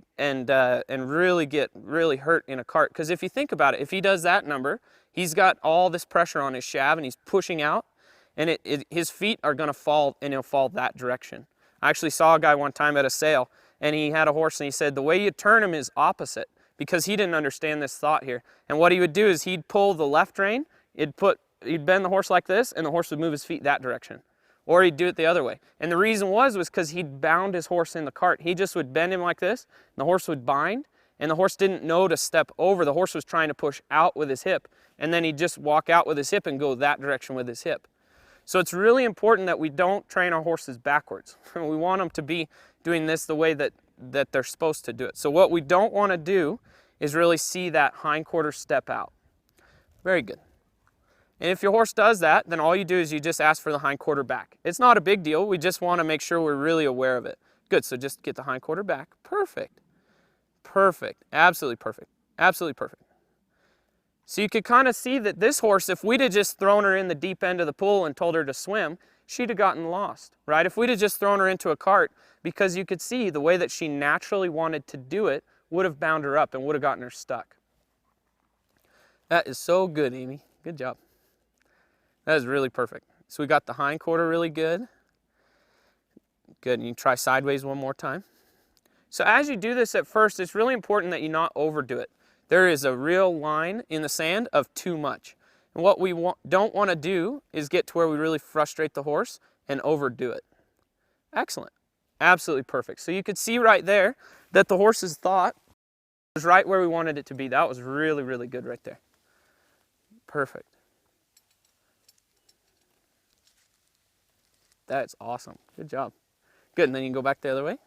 really get really hurt in a cart. Because if you think about it, if he does that number, he's got all this pressure on his shaft and he's pushing out, and his feet are going to fall, and he'll fall that direction. I actually saw a guy one time at a sale, and he had a horse, and he said the way you turn him is opposite, because he didn't understand this thought here. And what he would do is he'd pull the left rein, he'd bend the horse like this, and the horse would move his feet that direction. Or he'd do it the other way. And the reason was because he'd bound his horse in the cart. He just would bend him like this, and the horse would bind, and the horse didn't know to step over. The horse was trying to push out with his hip, and then he'd just walk out with his hip and go that direction with his hip. So it's really important that we don't train our horses backwards. We want them to be doing this the way that they're supposed to do it. So what we don't want to do is really see that hindquarter step out. Very good. And if your horse does that, then all you do is you just ask for the hindquarter back. It's not a big deal. We just want to make sure we're really aware of it. Good, so just get the hindquarter back. Perfect. Perfect. Absolutely perfect. Absolutely perfect. So you could kind of see that this horse, if we'd have just thrown her in the deep end of the pool and told her to swim, she'd have gotten lost, right? If we'd have just thrown her into a cart, because you could see the way that she naturally wanted to do it would have bound her up and would have gotten her stuck. That is so good, Amy. Good job. That is really perfect. So we got the hindquarter really good. Good, and you try sideways one more time. So as you do this at first, it's really important that you not overdo it. There is a real line in the sand of too much. And what we don't want to do is get to where we really frustrate the horse and overdo it. Excellent. Absolutely perfect. So you could see right there that the horse's thought was right where we wanted it to be. That was really, really good right there. Perfect. That's awesome. Good job. Good, and then you can go back the other way.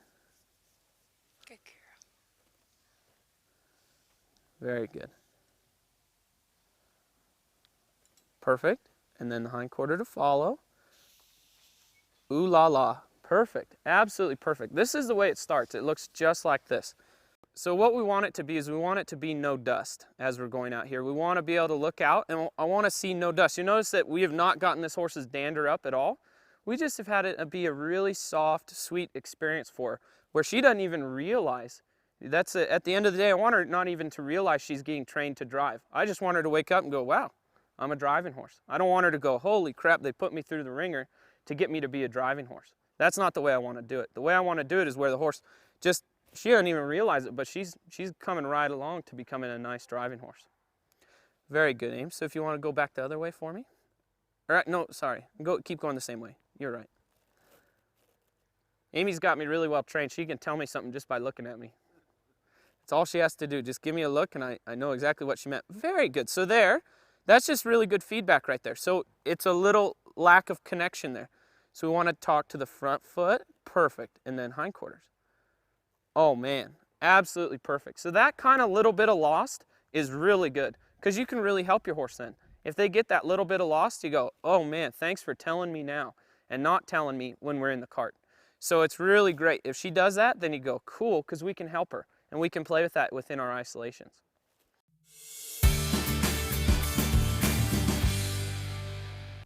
Good girl. Very good. Perfect. And then the hindquarter to follow. Ooh la la. Perfect, absolutely perfect. This is the way it starts. It looks just like this. So what we want it to be is we want it to be no dust as we're going out here. We want to be able to look out, and I want to see no dust. You notice that we have not gotten this horse's dander up at all. We just have had it be a really soft, sweet experience for her, where she doesn't even realize. That's it. At the end of the day, I want her not even to realize she's getting trained to drive. I just want her to wake up and go, wow, I'm a driving horse. I don't want her to go, holy crap, they put me through the ringer to get me to be a driving horse. That's not the way I want to do it. The way I want to do it is where the horse just, she doesn't even realize it, but she's coming right along to becoming a nice driving horse. Very good, Ames. So if you want to go back the other way for me. All right, no, sorry. Keep going the same way. You're right. Amy's got me really well trained. She can tell me something just by looking at me. That's all she has to do. Just give me a look and I know exactly what she meant. Very good. So that's just really good feedback right there. So it's a little lack of connection there. So we want to talk to the front foot, perfect, and then hindquarters. Oh man, absolutely perfect. So that kind of little bit of lost is really good because you can really help your horse then. If they get that little bit of lost, you go, oh man, thanks for telling me now and not telling me when we're in the cart. So it's really great. If she does that, then you go, cool, because we can help her and we can play with that within our isolations.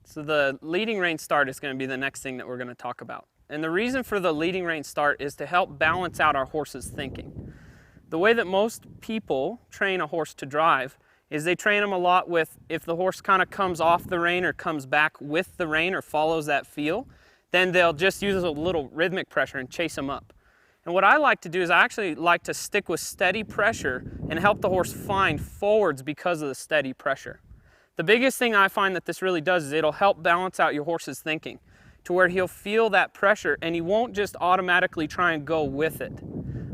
So the leading rein start is going to be the next thing that we're going to talk about. And the reason for the leading rein start is to help balance out our horse's thinking. The way that most people train a horse to drive is they train them a lot with, if the horse kind of comes off the rein or comes back with the rein or follows that feel, then they'll just use a little rhythmic pressure and chase them up. And what I like to do is I actually like to stick with steady pressure and help the horse find forwards because of the steady pressure. The biggest thing I find that this really does is it'll help balance out your horse's thinking to where he'll feel that pressure and he won't just automatically try and go with it.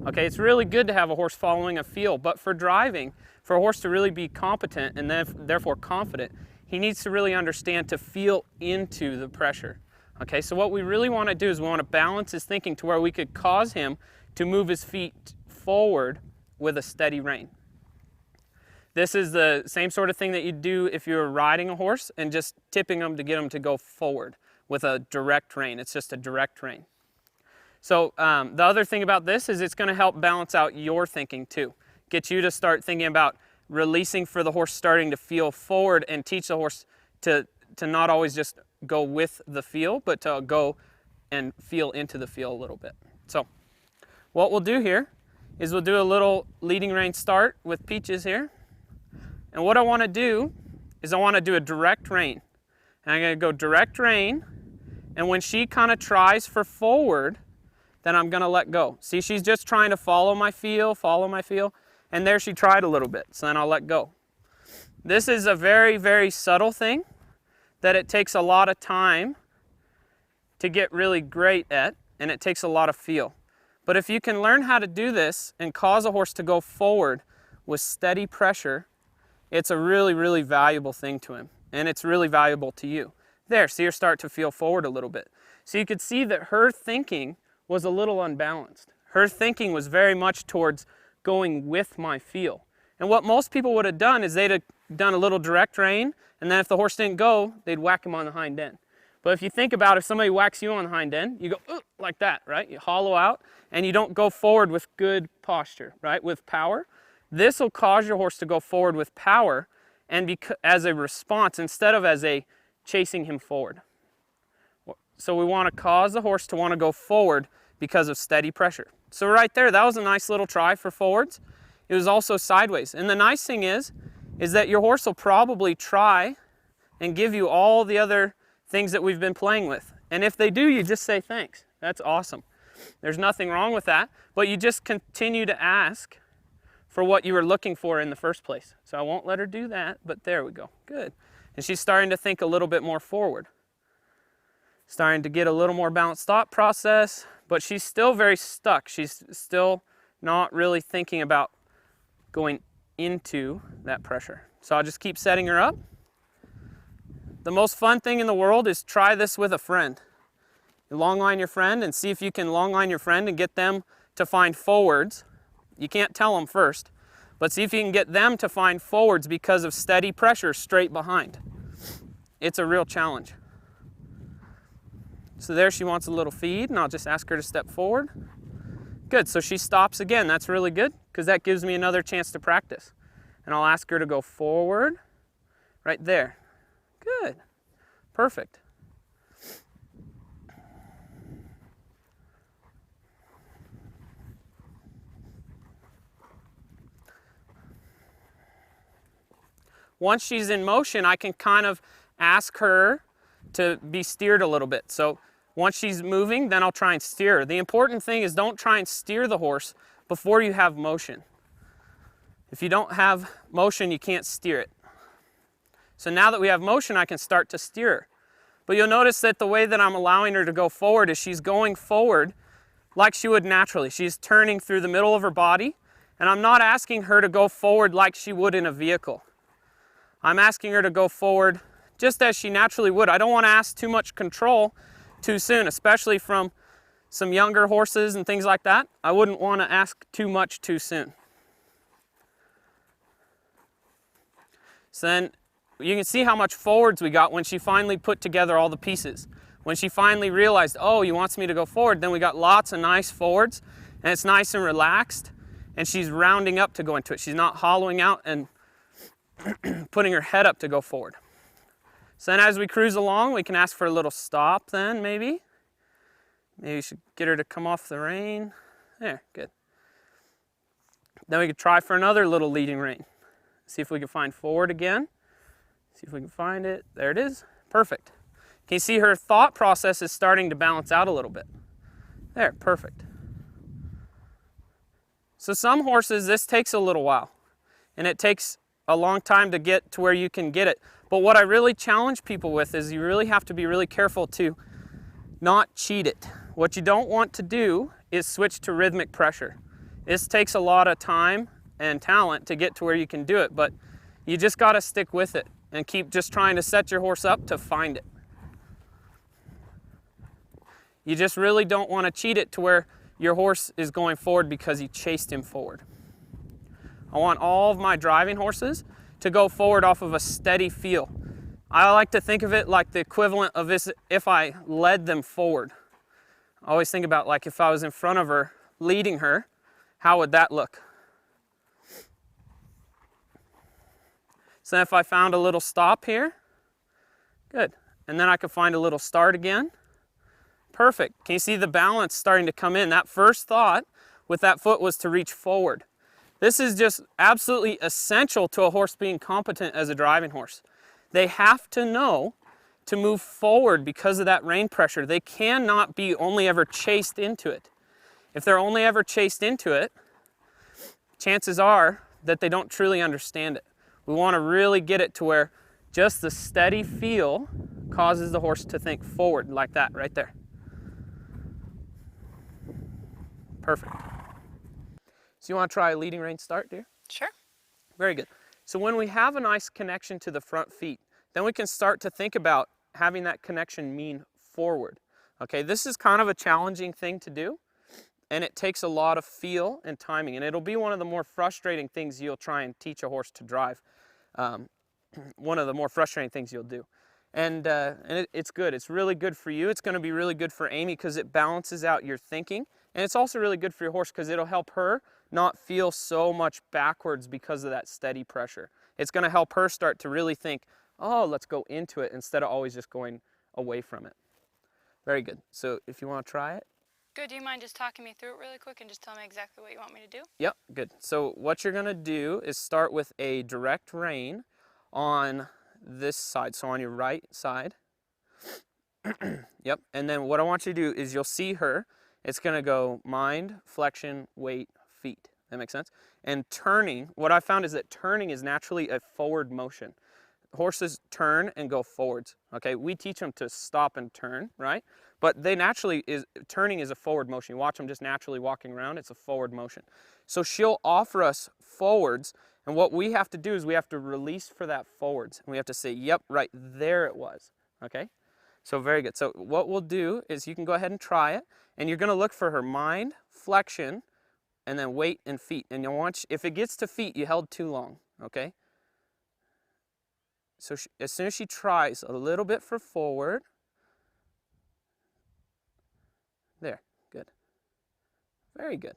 Okay, it's really good to have a horse following a feel, but for driving, for a horse to really be competent and therefore confident, he needs to really understand to feel into the pressure. Okay, so what we really want to do is we want to balance his thinking to where we could cause him to move his feet forward with a steady rein. This is the same sort of thing that you'd do if you were riding a horse and just tipping him to get him to go forward with a direct rein. It's just a direct rein. So the other thing about this is it's going to help balance out your thinking too. Get you to start thinking about releasing for the horse starting to feel forward and teach the horse to not always just go with the feel, but to go and feel into the feel a little bit. So what we'll do here is we'll do a little leading rein start with Peaches here. And what I want to do is I want to do a direct rein. And I'm going to go direct rein, and when she kind of tries for forward, then I'm going to let go. See, she's just trying to follow my feel, and there she tried a little bit, so then I'll let go. This is a very, very subtle thing that it takes a lot of time to get really great at, and it takes a lot of feel. But if you can learn how to do this and cause a horse to go forward with steady pressure, it's a really, really valuable thing to him, and it's really valuable to you. There, see her start to feel forward a little bit. So you could see that her thinking was a little unbalanced. Her thinking was very much towards going with my feel. And what most people would have done is they'd have done a little direct rein, and then if the horse didn't go, they'd whack him on the hind end. But if you think about if somebody whacks you on the hind end, you go like that, right? You hollow out, and you don't go forward with good posture, right? With power. This will cause your horse to go forward with power and as a response instead of as a chasing him forward. So we want to cause the horse to want to go forward because of steady pressure. So right there, that was a nice little try for forwards. It was also sideways. And the nice thing is that your horse will probably try and give you all the other things that we've been playing with. And if they do, you just say thanks. That's awesome. There's nothing wrong with that, but you just continue to ask for what you were looking for in the first place. So I won't let her do that, but there we go. Good. And she's starting to think a little bit more forward. Starting to get a little more balanced thought process, but she's still very stuck. She's still not really thinking about going into that pressure. So I'll just keep setting her up. The most fun thing in the world is try this with a friend. You long line your friend and see if you can long line your friend and get them to find forwards. You can't tell them first, but see if you can get them to find forwards because of steady pressure straight behind. It's a real challenge. So there she wants a little feed, and I'll just ask her to step forward. Good, so she stops again. That's really good because that gives me another chance to practice. And I'll ask her to go forward, right there. Good, perfect. Once she's in motion, I can kind of ask her to be steered a little bit. So once she's moving, then I'll try and steer her. The important thing is don't try and steer the horse before you have motion. If you don't have motion, you can't steer it. So now that we have motion, I can start to steer her. But you'll notice that the way that I'm allowing her to go forward is she's going forward like she would naturally. She's turning through the middle of her body, and I'm not asking her to go forward like she would in a vehicle. I'm asking her to go forward just as she naturally would. I don't want to ask too much control too soon, especially from some younger horses and things like that. I wouldn't want to ask too much too soon. So then you can see how much forwards we got when she finally put together all the pieces. When she finally realized, oh, he wants me to go forward, then we got lots of nice forwards, and it's nice and relaxed, and she's rounding up to go into it. She's not hollowing out and putting her head up to go forward. So then as we cruise along, we can ask for a little stop then, maybe. Maybe we should get her to come off the rein. There, good. Then we could try for another little leading rein. See if we can find forward again. See if we can find it. There it is. Perfect. Can you see her thought process is starting to balance out a little bit? There, perfect. So some horses, this takes a little while, and it takes a long time to get to where you can get it. But what I really challenge people with is you really have to be really careful to not cheat it. What you don't want to do is switch to rhythmic pressure. This takes a lot of time and talent to get to where you can do it, but you just got to stick with it and keep just trying to set your horse up to find it. You just really don't want to cheat it to where your horse is going forward because you chased him forward. I want all of my driving horses to go forward off of a steady feel. I like to think of it like the equivalent of this if I led them forward. I always think about like if I was in front of her, leading her, how would that look? So if I found a little stop here, good. And then I could find a little start again. Perfect. Can you see the balance starting to come in? That first thought with that foot was to reach forward. This is just absolutely essential to a horse being competent as a driving horse. They have to know to move forward because of that rein pressure. They cannot be only ever chased into it. If they're only ever chased into it, chances are that they don't truly understand it. We want to really get it to where just the steady feel causes the horse to think forward like that right there. Perfect. So you want to try a leading rein start, dear? Sure. Very good. So when we have a nice connection to the front feet, then we can start to think about having that connection mean forward. Okay, this is kind of a challenging thing to do, and it takes a lot of feel and timing, and it'll be one of the more frustrating things you'll try and teach a horse to drive. One of the more frustrating things you'll do. And it's good. It's really good for you. It's going to be really good for Amy because it balances out your thinking, and it's also really good for your horse because it'll help her not feel so much backwards because of that steady pressure. It's going to help her start to really think, oh, let's go into it instead of always just going away from it. Very good. So if you want to try it. Good. Do you mind just talking me through it really quick and just tell me exactly what you want me to do? Yep, good. So what you're going to do is start with a direct rein on this side, so on your right side. Yep, and then what I want you to do is you'll see her. It's going to go mind, flexion, weight, feet. That makes sense? And turning, what I found is that turning is naturally a forward motion. Horses turn and go forwards, okay? We teach them to stop and turn, right? But they naturally, turning is a forward motion. You watch them just naturally walking around, it's a forward motion. So she'll offer us forwards, and what we have to do is we have to release for that forwards. And we have to say, yep, right there it was, okay? So very good. So what we'll do is you can go ahead and try it, and you're gonna look for her mind, flexion, and then weight and feet. And you'll watch, if it gets to feet, you held too long, okay? So as soon as she tries a little bit for forward, There, good. Very good.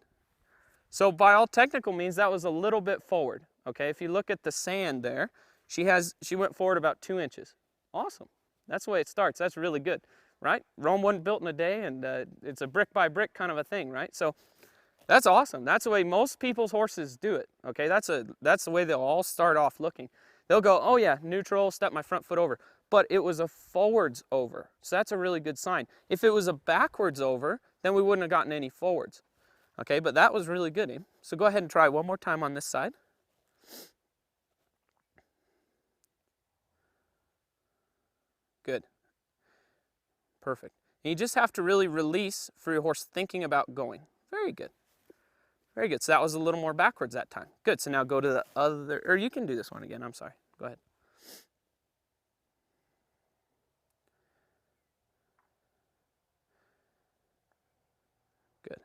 So by all technical means, that was a little bit forward. Okay, if you look at the sand there, she went forward about 2 inches. Awesome. That's the way it starts. That's really good, right? Rome wasn't built in a day, and it's a brick by brick kind of a thing, right? So that's awesome. That's the way most people's horses do it. Okay, that's the way they'll all start off looking. They'll go, oh yeah, neutral, step my front foot over. But it was a forwards over, so that's a really good sign. If it was a backwards over, then we wouldn't have gotten any forwards. Okay, but that was really good, Aim. So go ahead and try one more time on this side. Good. Perfect. And you just have to really release for your horse thinking about going. Very good. Very good. So that was a little more backwards that time. Good. So now go to the other, or you can do this one again. I'm sorry. Go ahead. Good.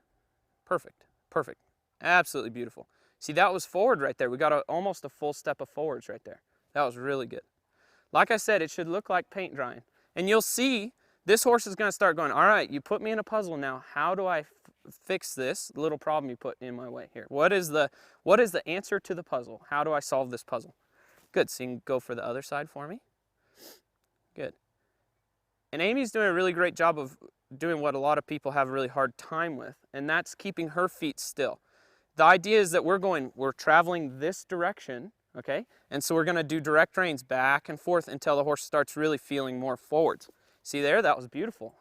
Perfect. Perfect. Absolutely beautiful. See, that was forward right there. We got almost a full step of forwards right there. That was really good. Like I said, it should look like paint drying. And you'll see this horse is going to start going, all right, you put me in a puzzle now. How do I fix this little problem you put in my way here? What is the answer to the puzzle? How do I solve this puzzle? Good. So you can go for the other side for me. Good. And Amy's doing a really great job of doing what a lot of people have a really hard time with, and that's keeping her feet still. The idea is that we're traveling this direction, okay? And so we're gonna do direct reins back and forth until the horse starts really feeling more forwards. See there, that was beautiful.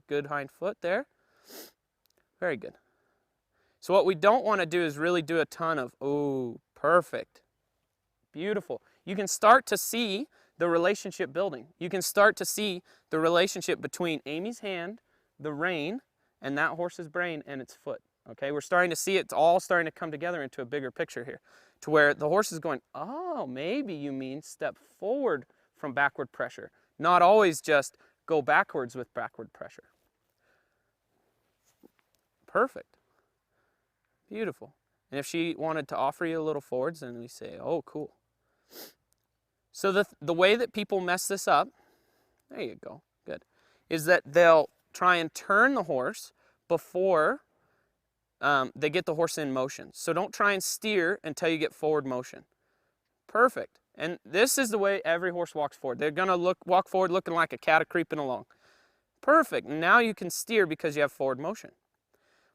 Good hind foot there. Very good. So what we don't wanna do is really do a ton of, oh, perfect. Beautiful. You can start to see the relationship building. You can start to see the relationship between Amy's hand, the rein, and that horse's brain and its foot. Okay, we're starting to see it's all starting to come together into a bigger picture here, to where the horse is going, oh, maybe you mean step forward from backward pressure, not always just go backwards with backward pressure. Perfect. Beautiful. And if she wanted to offer you a little forwards, then we say, oh, cool. So the way that people mess this up, there you go, good, is that they'll try and turn the horse before they get the horse in motion. So don't try and steer until you get forward motion. Perfect. And this is the way every horse walks forward. They're gonna walk forward looking like a cat creeping along. Perfect. Now you can steer because you have forward motion.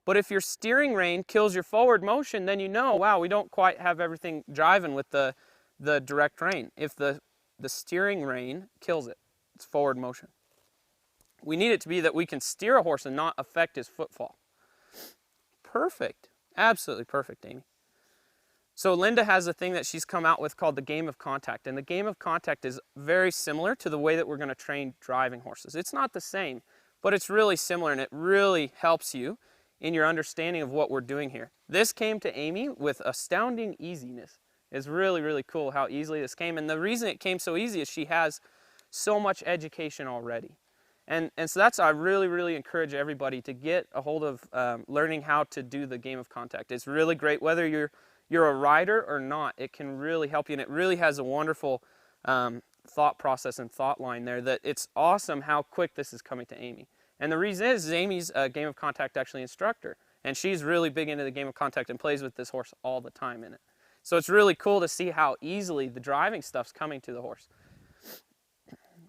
But if your steering rein kills your forward motion, then you know, wow, we don't quite have everything driving with the direct rein. If the steering rein kills it, it's forward motion. We need it to be that we can steer a horse and not affect his footfall. Perfect. Absolutely perfect, Amy. So Linda has a thing that she's come out with called the game of contact. And the game of contact is very similar to the way that we're going to train driving horses. It's not the same, but it's really similar, and it really helps you in your understanding of what we're doing here. This came to Amy with astounding easiness. It's really, really cool how easily this came. And the reason it came so easy is she has so much education already. And so I really, really encourage everybody to get a hold of learning how to do the game of contact. It's really great, whether you're a rider or not, it can really help you. And it really has a wonderful thought process and thought line there that it's awesome how quick this is coming to Amy. And the reason is Amy's a game of contact actually instructor. And she's really big into the game of contact and plays with this horse all the time in it. So it's really cool to see how easily the driving stuff's coming to the horse.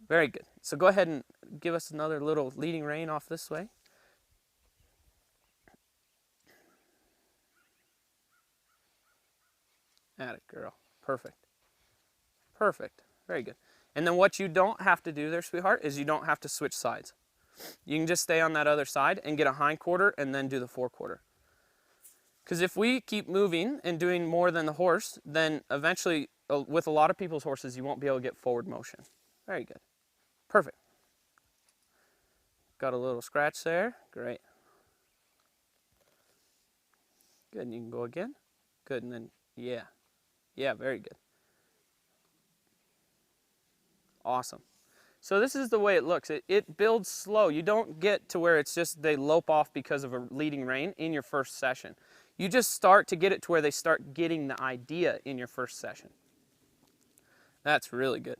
Very good. So go ahead and give us another little leading rein off this way. Atta girl. Perfect. Perfect. Very good. And then what you don't have to do there, sweetheart, is you don't have to switch sides. You can just stay on that other side and get a hind quarter and then do the forequarter. Because if we keep moving and doing more than the horse, then eventually, with a lot of people's horses, you won't be able to get forward motion. Very good. Perfect. Got a little scratch there. Great. Good. And you can go again. Good. And then, yeah. Yeah, very good. Awesome. So this is the way it looks. It builds slow. You don't get to where it's just they lope off because of a leading rein in your first session. You just start to get it to where they start getting the idea in your first session. That's really good.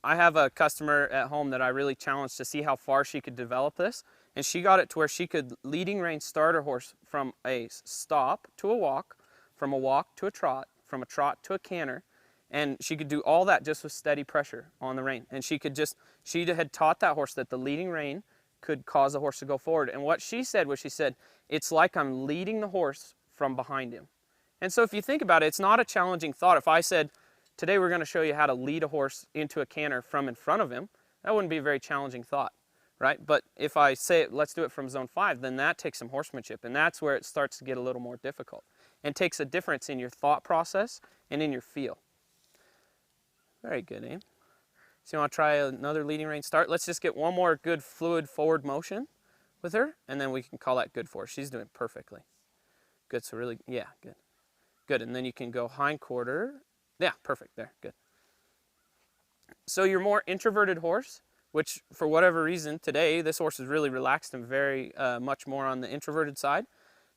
I have a customer at home that I really challenged to see how far she could develop this. And she got it to where she could leading rein start her horse from a stop to a walk, from a walk to a trot, from a trot to a canter. And she could do all that just with steady pressure on the rein. And she had taught that horse that the leading rein could cause the horse to go forward. And what she said was, she said, it's like I'm leading the horse from behind him. And so if you think about it, it's not a challenging thought. If I said, today we're going to show you how to lead a horse into a canter from in front of him, that wouldn't be a very challenging thought, right? But if I say, let's do it from zone 5, then that takes some horsemanship, and that's where it starts to get a little more difficult and takes a difference in your thought process and in your feel. Very good, Aim. So you want to try another leading rein start? Let's just get one more good fluid forward motion with her, and then we can call that good for her. She's doing perfectly. Good, so really, yeah, good. Good, and then you can go hind quarter. Yeah, perfect, there, good. So your more introverted horse, which for whatever reason today, this horse is really relaxed and very much more on the introverted side.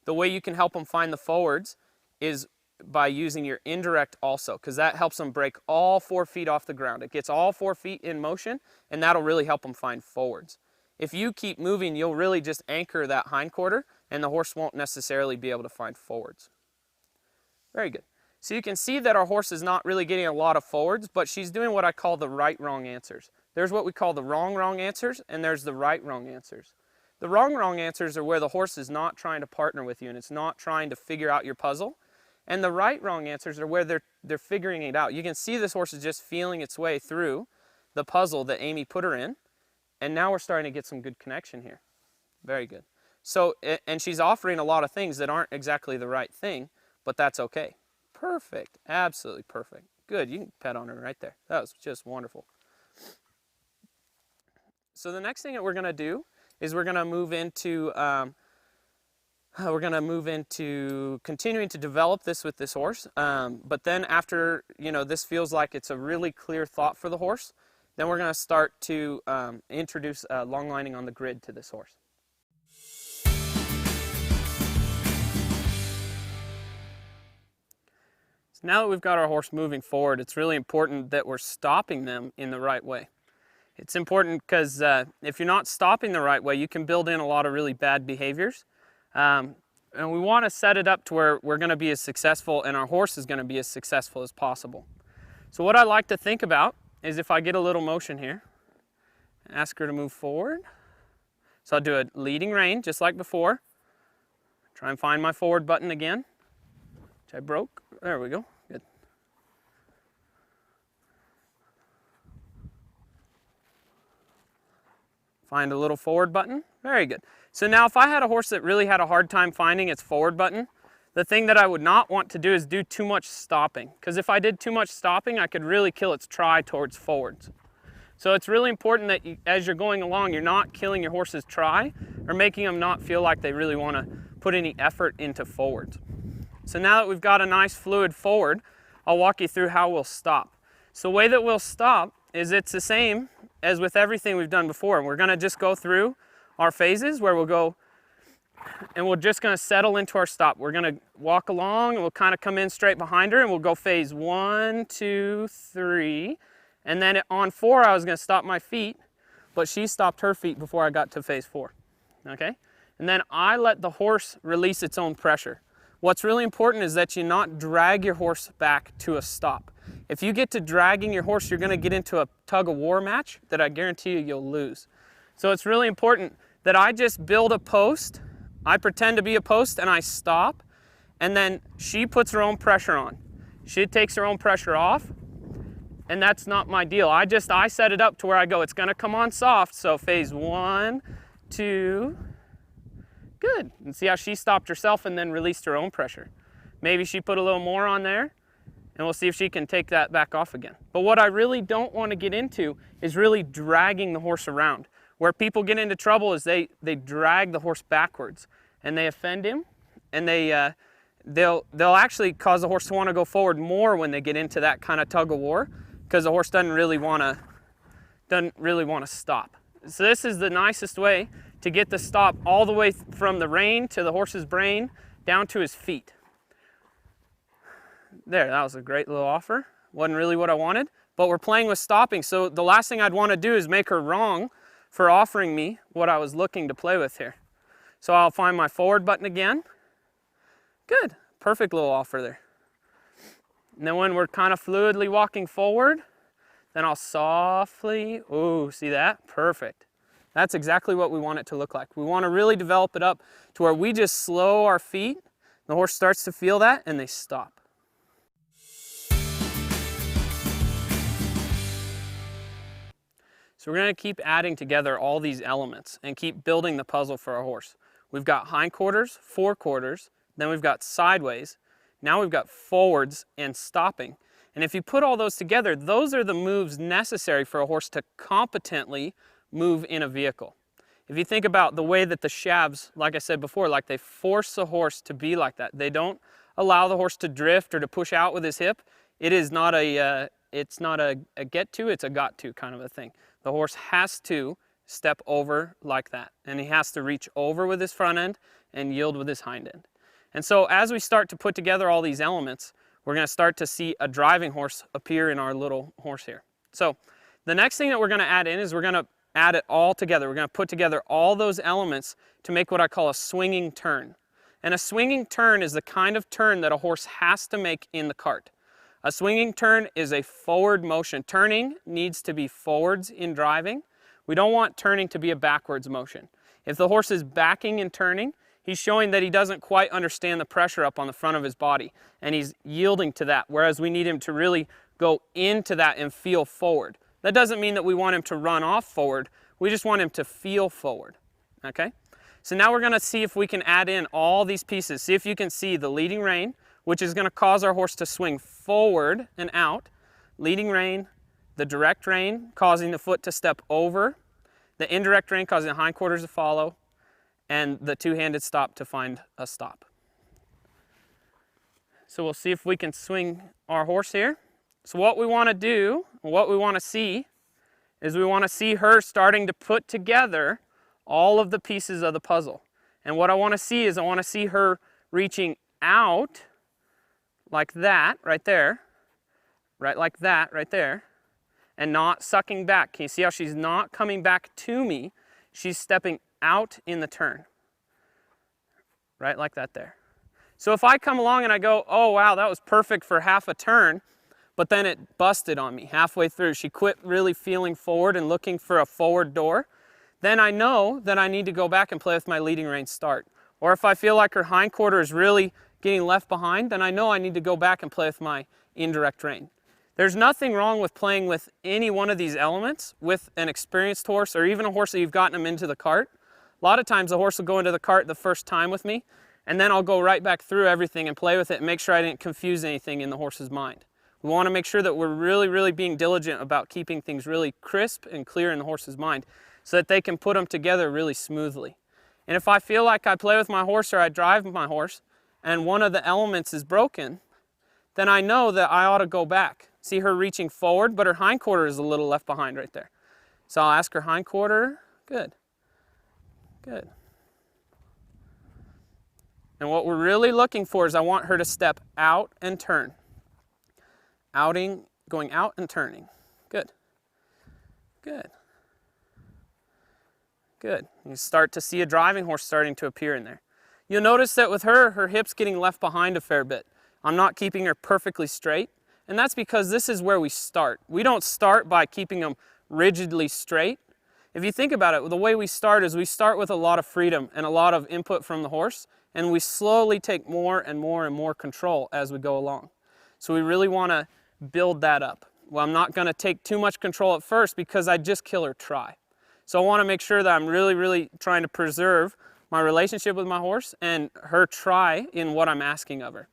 The way you can help them find the forwards is by using your indirect also, because that helps them break all 4 feet off the ground. It gets all 4 feet in motion, and that'll really help them find forwards. If you keep moving, you'll really just anchor that hind quarter, and the horse won't necessarily be able to find forwards. Very good. So you can see that our horse is not really getting a lot of forwards, but she's doing what I call the right-wrong answers. There's what we call the wrong-wrong answers, and there's the right-wrong answers. The wrong-wrong answers are where the horse is not trying to partner with you, and it's not trying to figure out your puzzle. And the right-wrong answers are where they're figuring it out. You can see this horse is just feeling its way through the puzzle that Amy put her in, and now we're starting to get some good connection here. Very good. So, and she's offering a lot of things that aren't exactly the right thing, but that's okay. Perfect, absolutely perfect. Good, you can pet on her right there. That was just wonderful. So the next thing that we're gonna do is we're gonna move into continuing to develop this with this horse. But then after, this feels like it's a really clear thought for the horse, then we're gonna start to introduce long lining on the grid to this horse. Now that we've got our horse moving forward, it's really important that we're stopping them in the right way. It's important because if you're not stopping the right way, you can build in a lot of really bad behaviors. And we want to set it up to where we're going to be as successful and our horse is going to be as successful as possible. So what I like to think about is if I get a little motion here, ask her to move forward. So I'll do a leading rein just like before. Try and find my forward button again, which I broke. There we go. Good. Find a little forward button. Very good. So now if I had a horse that really had a hard time finding its forward button, the thing that I would not want to do is do too much stopping. Because if I did too much stopping, I could really kill its try towards forwards. So it's really important that as you're going along, you're not killing your horse's try or making them not feel like they really want to put any effort into forwards. So now that we've got a nice fluid forward, I'll walk you through how we'll stop. So the way that we'll stop is it's the same as with everything we've done before. We're going to just go through our phases where we'll go and we're just going to settle into our stop. We're going to walk along and we'll kind of come in straight behind her and we'll go phase 1, 2, 3. And then on 4, I was going to stop my feet, but she stopped her feet before I got to phase 4. Okay? And then I let the horse release its own pressure. What's really important is that you not drag your horse back to a stop. If you get to dragging your horse, you're going to get into a tug-of-war match that I guarantee you'll lose. So it's really important that I just build a post, I pretend to be a post, and I stop, and then she puts her own pressure on. She takes her own pressure off, and that's not my deal. I set it up to where I go, it's going to come on soft, so phase 1, 2, good. And see how she stopped herself and then released her own pressure. Maybe she put a little more on there, and we'll see if she can take that back off again. But what I really don't want to get into is really dragging the horse around. Where people get into trouble is they drag the horse backwards, and they offend him, and they'll actually cause the horse to want to go forward more when they get into that kind of tug of war, because the horse doesn't really want to stop. So this is the nicest way to get the stop all the way from the rein to the horse's brain down to his feet. There, that was a great little offer. Wasn't really what I wanted, but we're playing with stopping. So the last thing I'd want to do is make her wrong for offering me what I was looking to play with here. So I'll find my forward button again. Good, perfect little offer there. And then when we're kind of fluidly walking forward, then I'll softly, ooh, see that? Perfect. That's exactly what we want it to look like. We want to really develop it up to where we just slow our feet, the horse starts to feel that, and they stop. So we're going to keep adding together all these elements and keep building the puzzle for our horse. We've got hindquarters, forequarters, then we've got sideways, now we've got forwards and stopping. And if you put all those together, those are the moves necessary for a horse to competently move in a vehicle. If you think about the way that the shabs, like I said before, like they force the horse to be like that. They don't allow the horse to drift or to push out with his hip. It is not a, it's not a get to, it's a got to kind of a thing. The horse has to step over like that, and he has to reach over with his front end and yield with his hind end. And so as we start to put together all these elements, we're going to start to see a driving horse appear in our little horse here. So the next thing that we're going to add in is we're going to add it all together. We're going to put together all those elements to make what I call a swinging turn. And a swinging turn is the kind of turn that a horse has to make in the cart. A swinging turn is a forward motion. Turning needs to be forwards in driving. We don't want turning to be a backwards motion. If the horse is backing and turning, he's showing that he doesn't quite understand the pressure up on the front of his body, and he's yielding to that, whereas we need him to really go into that and feel forward. That doesn't mean that we want him to run off forward. We just want him to feel forward, okay? So now we're going to see if we can add in all these pieces. See if you can see the leading rein, which is going to cause our horse to swing forward and out. Leading rein, the direct rein, causing the foot to step over. The indirect rein causing the hindquarters to follow. And the two-handed stop to find a stop. So we'll see if we can swing our horse here. So what we want to do, what we want to see, is we want to see her starting to put together all of the pieces of the puzzle. And what I want to see is I want to see her reaching out like that right there, right like that right there, and not sucking back. Can you see how she's not coming back to me? She's stepping out in the turn, right like that there. So if I come along and I go, oh wow, that was perfect for half a turn, but then it busted on me halfway through. She quit really feeling forward and looking for a forward door. Then I know that I need to go back and play with my leading rein start. Or if I feel like her hindquarter is really getting left behind, then I know I need to go back and play with my indirect rein. There's nothing wrong with playing with any one of these elements with an experienced horse, or even a horse that you've gotten them into the cart. A lot of times the horse will go into the cart the first time with me, and then I'll go right back through everything and play with it and make sure I didn't confuse anything in the horse's mind. We want to make sure that we're really being diligent about keeping things really crisp and clear in the horse's mind so that they can put them together really smoothly. And if I feel like I play with my horse or I drive my horse and one of the elements is broken, then I know that I ought to go back. See her reaching forward, but her hindquarter is a little left behind right there. So I'll ask her hindquarter, good, good. And what we're really looking for is I want her to step out and turn. Outing, going out and turning. Good. Good. Good. You start to see a driving horse starting to appear in there. You'll notice that with her, her hip's getting left behind a fair bit. I'm not keeping her perfectly straight, and that's because this is where we start. We don't start by keeping them rigidly straight. If you think about it, the way we start is we start with a lot of freedom and a lot of input from the horse, and we slowly take more and more and more control as we go along. So we really want to build that up. Well, I'm not going to take too much control at first because I just kill her try. So I want to make sure that I'm really trying to preserve my relationship with my horse and her try in what I'm asking of her.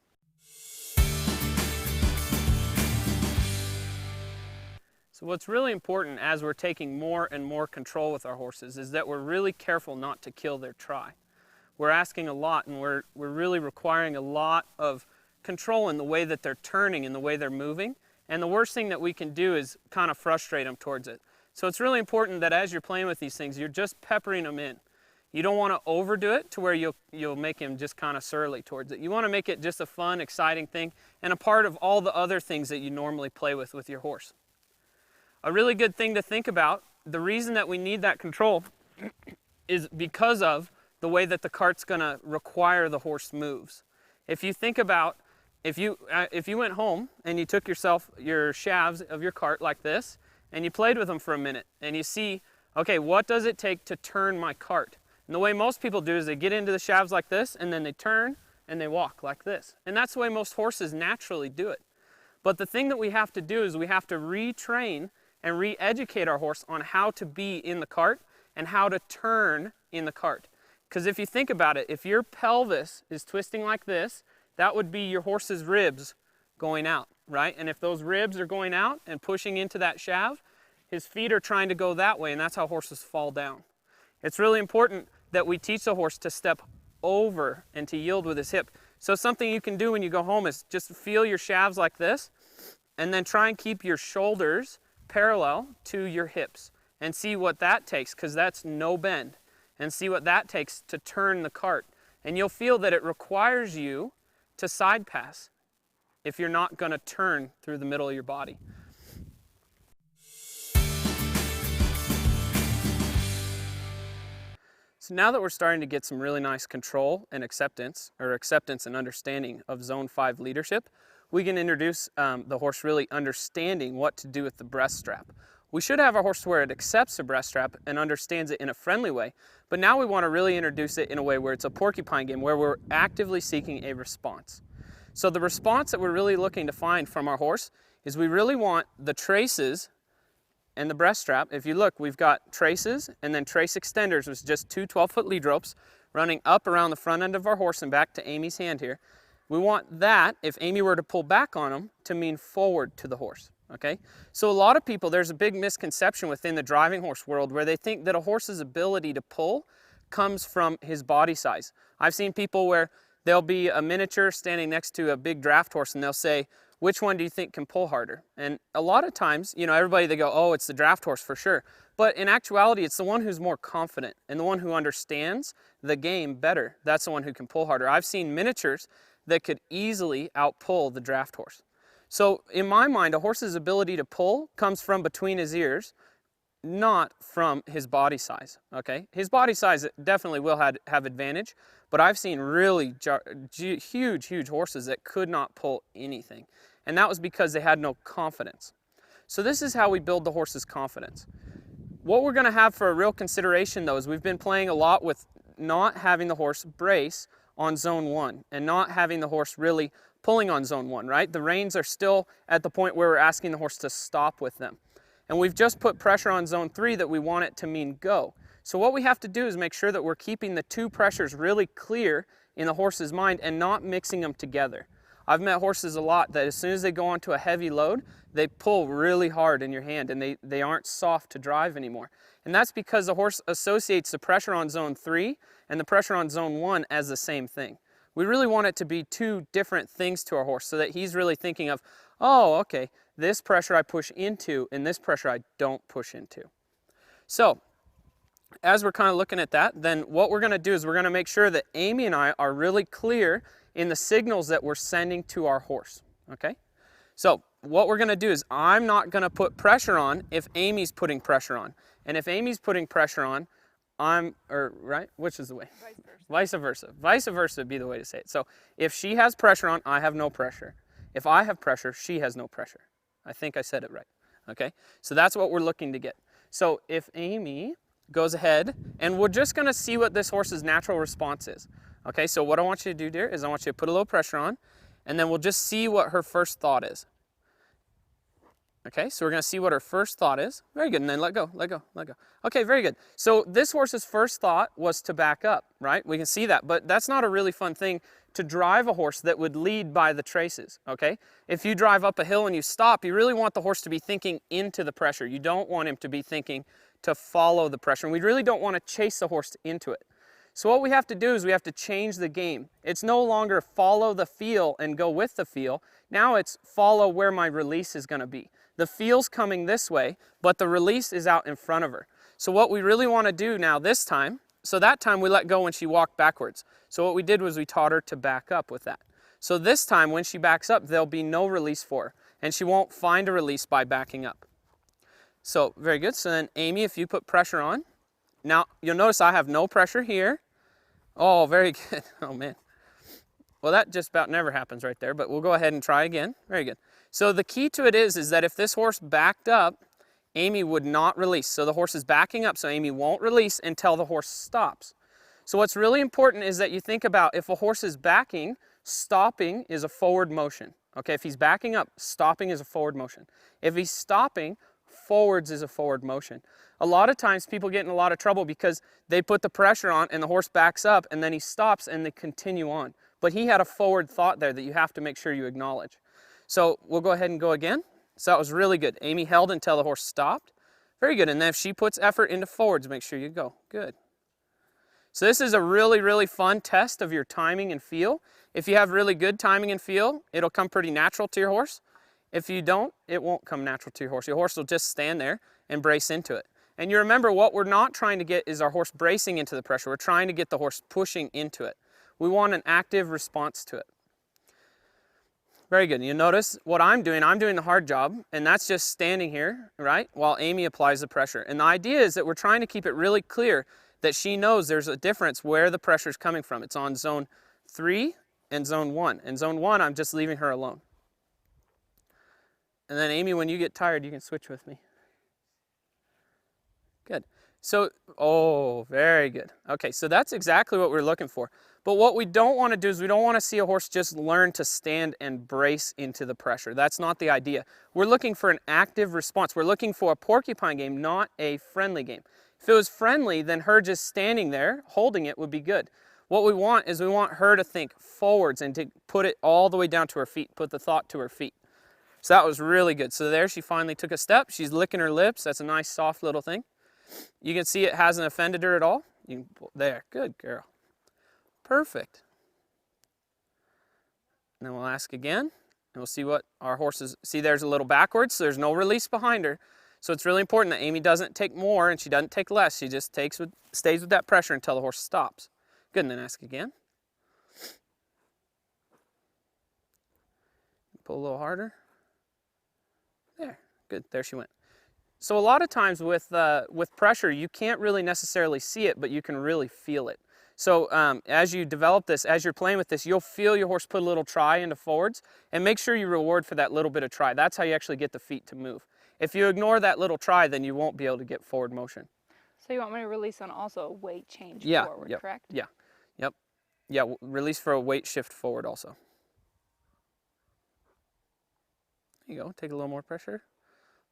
So what's really important as we're taking more and more control with our horses is that we're really careful not to kill their try. We're asking a lot, and we're really requiring a lot of control in the way that they're turning and the way they're moving. And the worst thing that we can do is kind of frustrate them towards it. So it's really important that as you're playing with these things, you're just peppering them in. You don't want to overdo it to where you'll make him just kind of surly towards it. You want to make it just a fun, exciting thing and a part of all the other things that you normally play with your horse. A really good thing to think about, the reason that we need that control is because of the way that the cart's going to require the horse moves. If you think about, if you went home and you took your shafts of your cart like this, and you played with them for a minute, and you see, okay, what does it take to turn my cart? And the way most people do is they get into the shafts like this, and then they turn, and they walk like this. And that's the way most horses naturally do it. But the thing that we have to do is we have to retrain and re-educate our horse on how to be in the cart and how to turn in the cart. Because if you think about it, if your pelvis is twisting like this, that would be your horse's ribs going out, right? And if those ribs are going out and pushing into that shaft, his feet are trying to go that way, and that's how horses fall down. It's really important that we teach the horse to step over and to yield with his hip. So something you can do when you go home is just feel your shafts like this, and then try and keep your shoulders parallel to your hips, and see what that takes, because that's no bend, and see what that takes to turn the cart. And you'll feel that it requires you to side pass if you're not going to turn through the middle of your body. So now that we're starting to get some really nice control and acceptance and understanding of Zone 5 leadership, we can introduce the horse really understanding what to do with the breast strap. We should have our horse where it accepts the breast strap and understands it in a friendly way, but now we want to really introduce it in a way where it's a porcupine game, where we're actively seeking a response. So the response that we're really looking to find from our horse is we really want the traces and the breast strap. If you look, we've got traces and then trace extenders, which is just two 12-foot lead ropes running up around the front end of our horse and back to Amy's hand here. We want that, if Amy were to pull back on them, to mean forward to the horse, okay? So a lot of people, there's a big misconception within the driving horse world where they think that a horse's ability to pull comes from his body size. I've seen people where there'll be a miniature standing next to a big draft horse and they'll say, which one do you think can pull harder? And a lot of times, you know, everybody, they go, oh, it's the draft horse for sure. But in actuality, it's the one who's more confident and the one who understands the game better. That's the one who can pull harder. I've seen miniatures that could easily outpull the draft horse. So in my mind, a horse's ability to pull comes from between his ears, not from his body size, okay? His body size definitely will have advantage, but I've seen really huge horses that could not pull anything. And that was because they had no confidence. So this is how we build the horse's confidence. What we're gonna have for a real consideration though is we've been playing a lot with not having the horse brace on Zone 1 and not having the horse really pulling on Zone 1, right? The reins are still at the point where we're asking the horse to stop with them. And we've just put pressure on Zone 3 that we want it to mean go. So what we have to do is make sure that we're keeping the two pressures really clear in the horse's mind and not mixing them together. I've met horses a lot that as soon as they go onto a heavy load, they pull really hard in your hand and they aren't soft to drive anymore. And that's because the horse associates the pressure on Zone 3 and the pressure on Zone 1 as the same thing. We really want it to be two different things to our horse so that he's really thinking of, oh, okay, this pressure I push into and this pressure I don't push into. So as we're kind of looking at that, then what we're going to do is we're going to make sure that Amy and I are really clear in the signals that we're sending to our horse, okay? So what we're going to do is I'm not going to put pressure on if Amy's putting pressure on. And if Amy's putting pressure on, right? Which is the way? Vice versa. Vice versa would be the way to say it. So if she has pressure on, I have no pressure. If I have pressure, she has no pressure. I think I said it right, okay? So that's what we're looking to get. So if Amy goes ahead, and we're just gonna see what this horse's natural response is. Okay, so what I want you to do, dear, is I want you to put a little pressure on, and then we'll just see what her first thought is. Okay, so we're gonna see what her first thought is. Very good, and then let go, let go, let go. Okay, very good. So this horse's first thought was to back up, right? We can see that, but that's not a really fun thing to drive a horse that would lead by the traces, okay? If you drive up a hill and you stop, you really want the horse to be thinking into the pressure. You don't want him to be thinking to follow the pressure, and we really don't want to chase the horse into it. So what we have to do is we have to change the game. It's no longer follow the feel and go with the feel. Now it's follow where my release is going to be. The feel's coming this way, but the release is out in front of her. So what we really want to do now this time, so that time we let go when she walked backwards. So what we did was we taught her to back up with that. So this time when she backs up, there'll be no release for her, and she won't find a release by backing up. So very good. So then Amy, if you put pressure on, now you'll notice I have no pressure here. Oh, very good. Oh man. Well, that just about never happens right there, but we'll go ahead and try again. Very good. So the key to it is that if this horse backed up, Amy would not release. So the horse is backing up, so Amy won't release until the horse stops. So what's really important is that you think about if a horse is backing, stopping is a forward motion. Okay, if he's backing up, stopping is a forward motion. If he's stopping, forwards is a forward motion. A lot of times people get in a lot of trouble because they put the pressure on and the horse backs up and then he stops and they continue on. But he had a forward thought there that you have to make sure you acknowledge. So we'll go ahead and go again. So that was really good. Amy held until the horse stopped. Very good. And then if she puts effort into forwards, make sure you go. Good. So this is a really, really fun test of your timing and feel. If you have really good timing and feel, it'll come pretty natural to your horse. If you don't, it won't come natural to your horse. Your horse will just stand there and brace into it. And you remember what we're not trying to get is our horse bracing into the pressure. We're trying to get the horse pushing into it. We want an active response to it. Very good. You notice what I'm doing the hard job, and that's just standing here, right, while Amy applies the pressure. And the idea is that we're trying to keep it really clear that she knows there's a difference where the pressure is coming from. It's on zone 3 and zone 1. And zone 1, I'm just leaving her alone. And then Amy, when you get tired, you can switch with me. Good. So, oh, very good. Okay, so that's exactly what we're looking for. But what we don't want to do is we don't want to see a horse just learn to stand and brace into the pressure. That's not the idea. We're looking for an active response. We're looking for a porcupine game, not a friendly game. If it was friendly, then her just standing there, holding it, would be good. What we want is we want her to think forwards and to put it all the way down to her feet, put the thought to her feet. So that was really good. So there she finally took a step. She's licking her lips. That's a nice soft little thing. You can see it hasn't offended her at all. You can pull, there, good girl. Perfect. And then we'll ask again, and we'll see what our horses, see there's a little backwards, so there's no release behind her. So it's really important that Amy doesn't take more and she doesn't take less. She just stays with that pressure until the horse stops. Good, and then ask again. Pull a little harder. There, good, there she went. So a lot of times with pressure, you can't really necessarily see it, but you can really feel it. So as you develop this, as you're playing with this, you'll feel your horse put a little try into forwards, and make sure you reward for that little bit of try. That's how you actually get the feet to move. If you ignore that little try, then you won't be able to get forward motion. So you want me to release on also a weight change forward, yep, correct? Yeah, yep. Yeah, release for a weight shift forward also. There you go, take a little more pressure.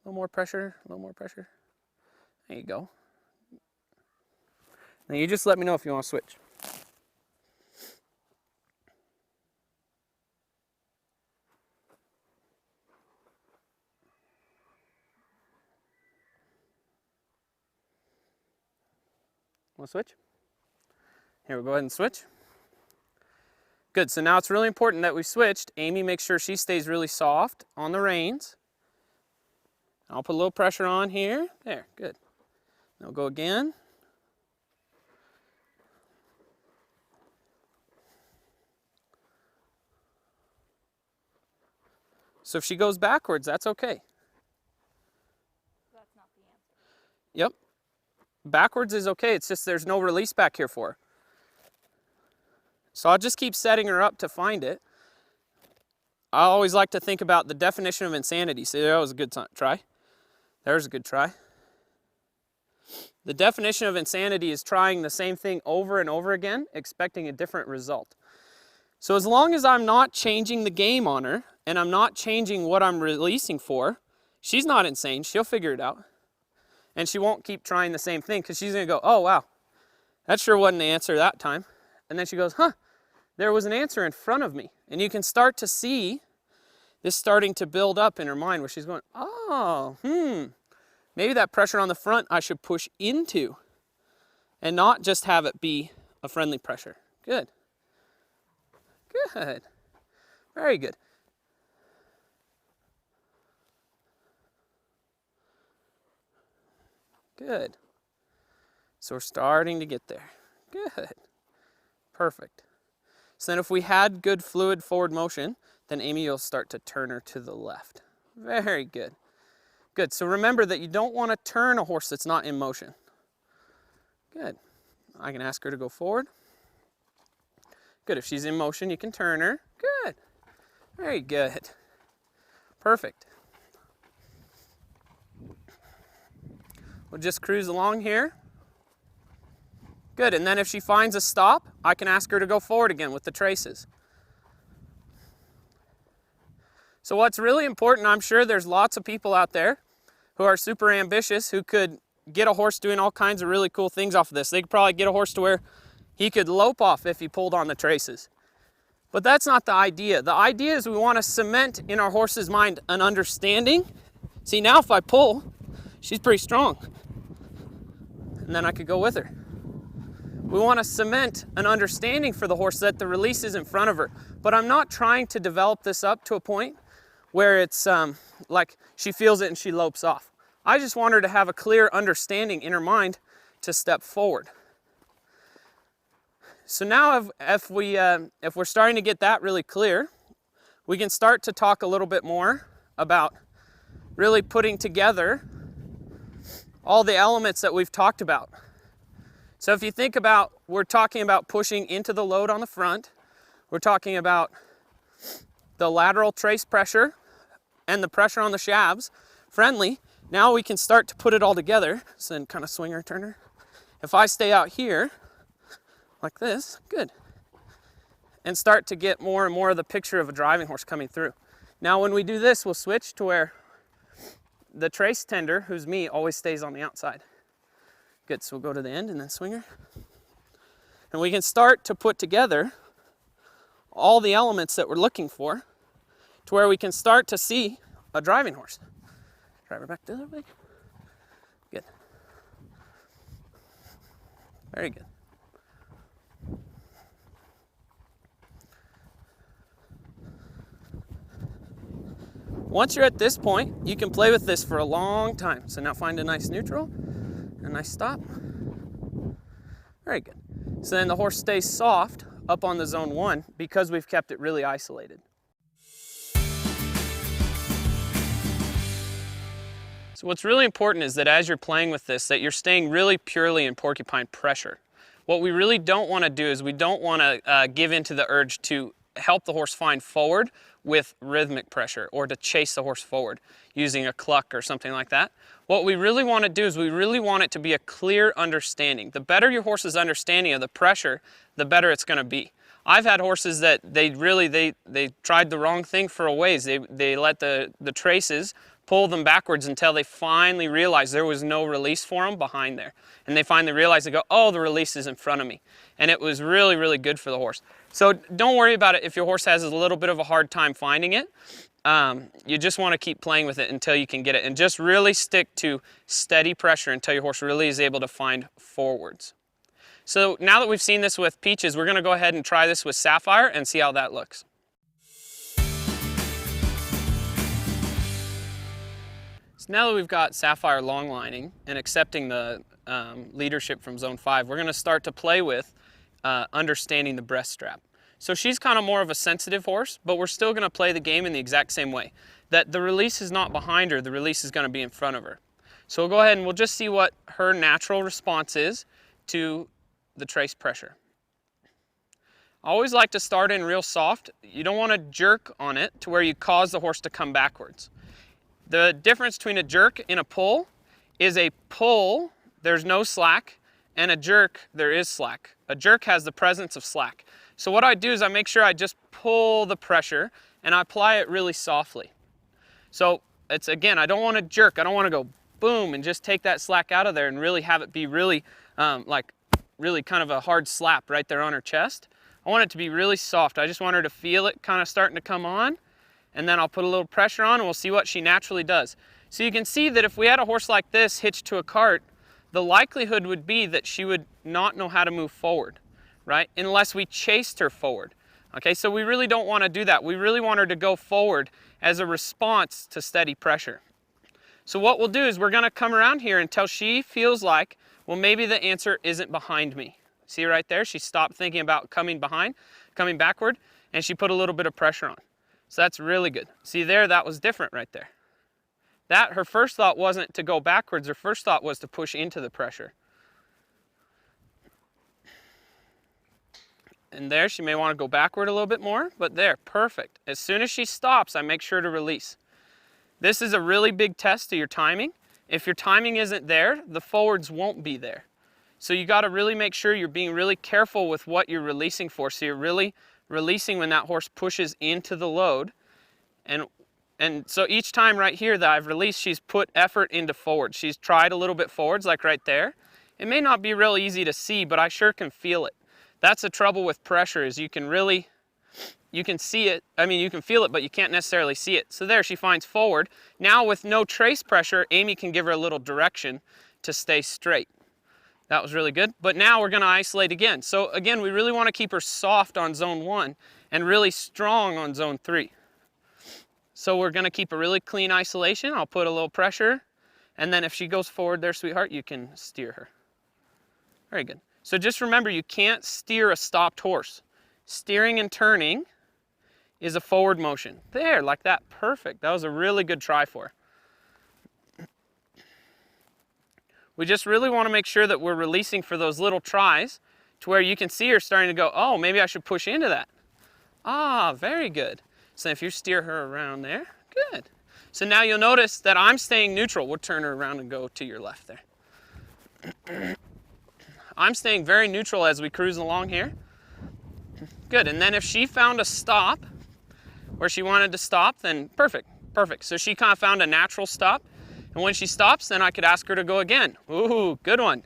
A little more pressure, a little more pressure. There you go. Now you just let me know if you want to switch. Want to switch? Here, we'll go ahead and switch. Good, so now it's really important that we switched. Amy, make sure she stays really soft on the reins. I'll put a little pressure on here. There, good. Now go again. So if she goes backwards, that's okay. That's not the answer. Yep. Backwards is okay, it's just there's no release back here for her. So I'll just keep setting her up to find it. I always like to think about the definition of insanity. See, that was a good try. There's a good try. The definition of insanity is trying the same thing over and over again, expecting a different result. So as long as I'm not changing the game on her, and I'm not changing what I'm releasing for, she's not insane. She'll figure it out. And she won't keep trying the same thing because she's going to go, oh, wow, that sure wasn't the answer that time. And then she goes, huh, there was an answer in front of me. And you can start to see this starting to build up in her mind where she's going, oh, maybe that pressure on the front I should push into and not just have it be a friendly pressure. Good. Good. Very good. Good. So we're starting to get there. Good. Perfect. So then if we had good fluid forward motion, then Amy will start to turn her to the left. Very good. Good, so remember that you don't want to turn a horse that's not in motion. Good. I can ask her to go forward. Good, if she's in motion, you can turn her. Good. Very good. Perfect. We'll just cruise along here. Good, and then if she finds a stop, I can ask her to go forward again with the traces. So what's really important, I'm sure there's lots of people out there who are super ambitious who could get a horse doing all kinds of really cool things off of this. They could probably get a horse to where he could lope off if he pulled on the traces. But that's not the idea. The idea is we want to cement in our horse's mind an understanding. See, now if I pull, she's pretty strong. And then I could go with her. We want to cement an understanding for the horse that the release is in front of her. But I'm not trying to develop this up to a point where it's like she feels it and she lopes off. I just want her to have a clear understanding in her mind to step forward. So now if we're starting to get that really clear, we can start to talk a little bit more about really putting together all the elements that we've talked about. So if you think about, we're talking about pushing into the load on the front, we're talking about the lateral trace pressure and the pressure on the shafts, friendly. Now we can start to put it all together. So then kind of swinger, turner. If I stay out here, like this, good. And start to get more and more of the picture of a driving horse coming through. Now when we do this, we'll switch to where the trace tender, who's me, always stays on the outside. Good, so we'll go to the end and then swinger. And we can start to put together all the elements that we're looking for to where we can start to see a driving horse. Drive her back the other way. Good. Very good. Once you're at this point, you can play with this for a long time. So now find a nice neutral, a nice stop. Very good. So then the horse stays soft up on the zone 1 because we've kept it really isolated. So what's really important is that as you're playing with this, that you're staying really purely in porcupine pressure. What we really don't want to do is we don't want to give into the urge to help the horse find forward with rhythmic pressure or to chase the horse forward using a cluck or something like that. What we really want to do is we really want it to be a clear understanding. The better your horse's understanding of the pressure, the better it's going to be. I've had horses that they tried the wrong thing for a ways. They let the traces pull them backwards until they finally realized there was no release for them behind there. And they finally realized, they go, oh, the release is in front of me. And it was really, really good for the horse. So don't worry about it if your horse has a little bit of a hard time finding it. You just want to keep playing with it until you can get it. And just really stick to steady pressure until your horse really is able to find forwards. So now that we've seen this with Peaches, we're going to go ahead and try this with Sapphire and see how that looks. So now that we've got Sapphire long lining and accepting the leadership from zone 5, we're going to start to play with understanding the breast strap. So she's kind of more of a sensitive horse, but we're still going to play the game in the exact same way. That the release is not behind her, the release is going to be in front of her. So we'll go ahead and we'll just see what her natural response is to the trace pressure. I always like to start in real soft. You don't want to jerk on it to where you cause the horse to come backwards. The difference between a jerk and a pull is a pull, there's no slack, and a jerk, there is slack. A jerk has the presence of slack. So what I do is I make sure I just pull the pressure and I apply it really softly. So it's, again, I don't want to jerk. I don't want to go boom and just take that slack out of there and really have it be really really kind of a hard slap right there on her chest. I want it to be really soft. I just want her to feel it kind of starting to come on, and then I'll put a little pressure on and we'll see what she naturally does. So you can see that if we had a horse like this hitched to a cart, the likelihood would be that she would not know how to move forward, right? Unless we chased her forward. Okay, so we really don't want to do that. We really want her to go forward as a response to steady pressure. So what we'll do is we're going to come around here until she feels like, well, maybe the answer isn't behind me. See right there? She stopped thinking about coming backward, and she put a little bit of pressure on. So that's really good. See there, that was different right there. her first thought wasn't to go backwards, her first thought was to push into the pressure. And there, she may want to go backward a little bit more, but there, perfect. As soon as she stops, I make sure to release. This is a really big test of your timing. If your timing isn't there, the forwards won't be there. So you got to really make sure you're being really careful with what you're releasing for. So you're really releasing when that horse pushes into the load. And so each time right here that I've released, she's put effort into forward. She's tried a little bit forwards, like right there. It may not be real easy to see, but I sure can feel it. That's the trouble with pressure, is you can see it. I mean, you can feel it, but you can't necessarily see it. So there, she finds forward. Now with no trace pressure, Amy can give her a little direction to stay straight. That was really good. But now we're going to isolate again. So again, we really want to keep her soft on zone 1 and really strong on zone 3. So we're going to keep a really clean isolation. I'll put a little pressure. And then if she goes forward there, sweetheart, you can steer her. Very good. So just remember, you can't steer a stopped horse. Steering and turning is a forward motion. There, like that. Perfect. That was a really good try for her. We just really want to make sure that we're releasing for those little tries to where you can see her starting to go, oh, maybe I should push into that. Ah, very good. So if you steer her around there, good. So now you'll notice that I'm staying neutral. We'll turn her around and go to your left there. I'm staying very neutral as we cruise along here. Good, and then if she found a stop where she wanted to stop, then perfect, perfect. So she kind of found a natural stop. And when she stops, then I could ask her to go again. Ooh, good one.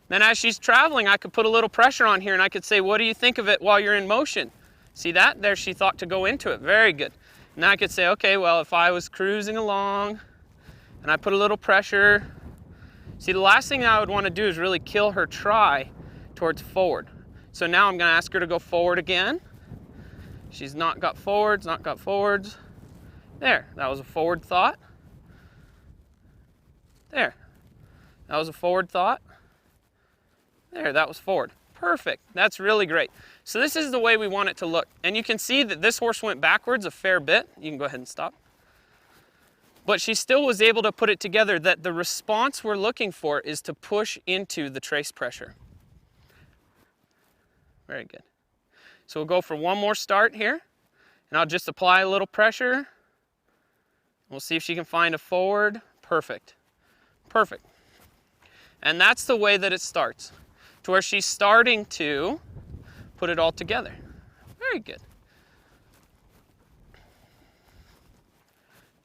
Then as she's traveling, I could put a little pressure on here and I could say, what do you think of it while you're in motion? See that? There, she thought to go into it. Very good. Now I could say, okay, well, if I was cruising along and I put a little pressure. See, the last thing I would want to do is really kill her try towards forward. So now I'm going to ask her to go forward again. She's not got forwards, not got forwards. There, that was a forward thought. There, that was a forward thought. There, that was forward. Perfect, that's really great. So this is the way we want it to look. And you can see that this horse went backwards a fair bit. You can go ahead and stop. But she still was able to put it together that the response we're looking for is to push into the trace pressure. Very good. So we'll go for one more start here. And I'll just apply a little pressure. We'll see if she can find a forward. Perfect. Perfect. And that's the way that it starts, to where she's starting to put it all together. Very good.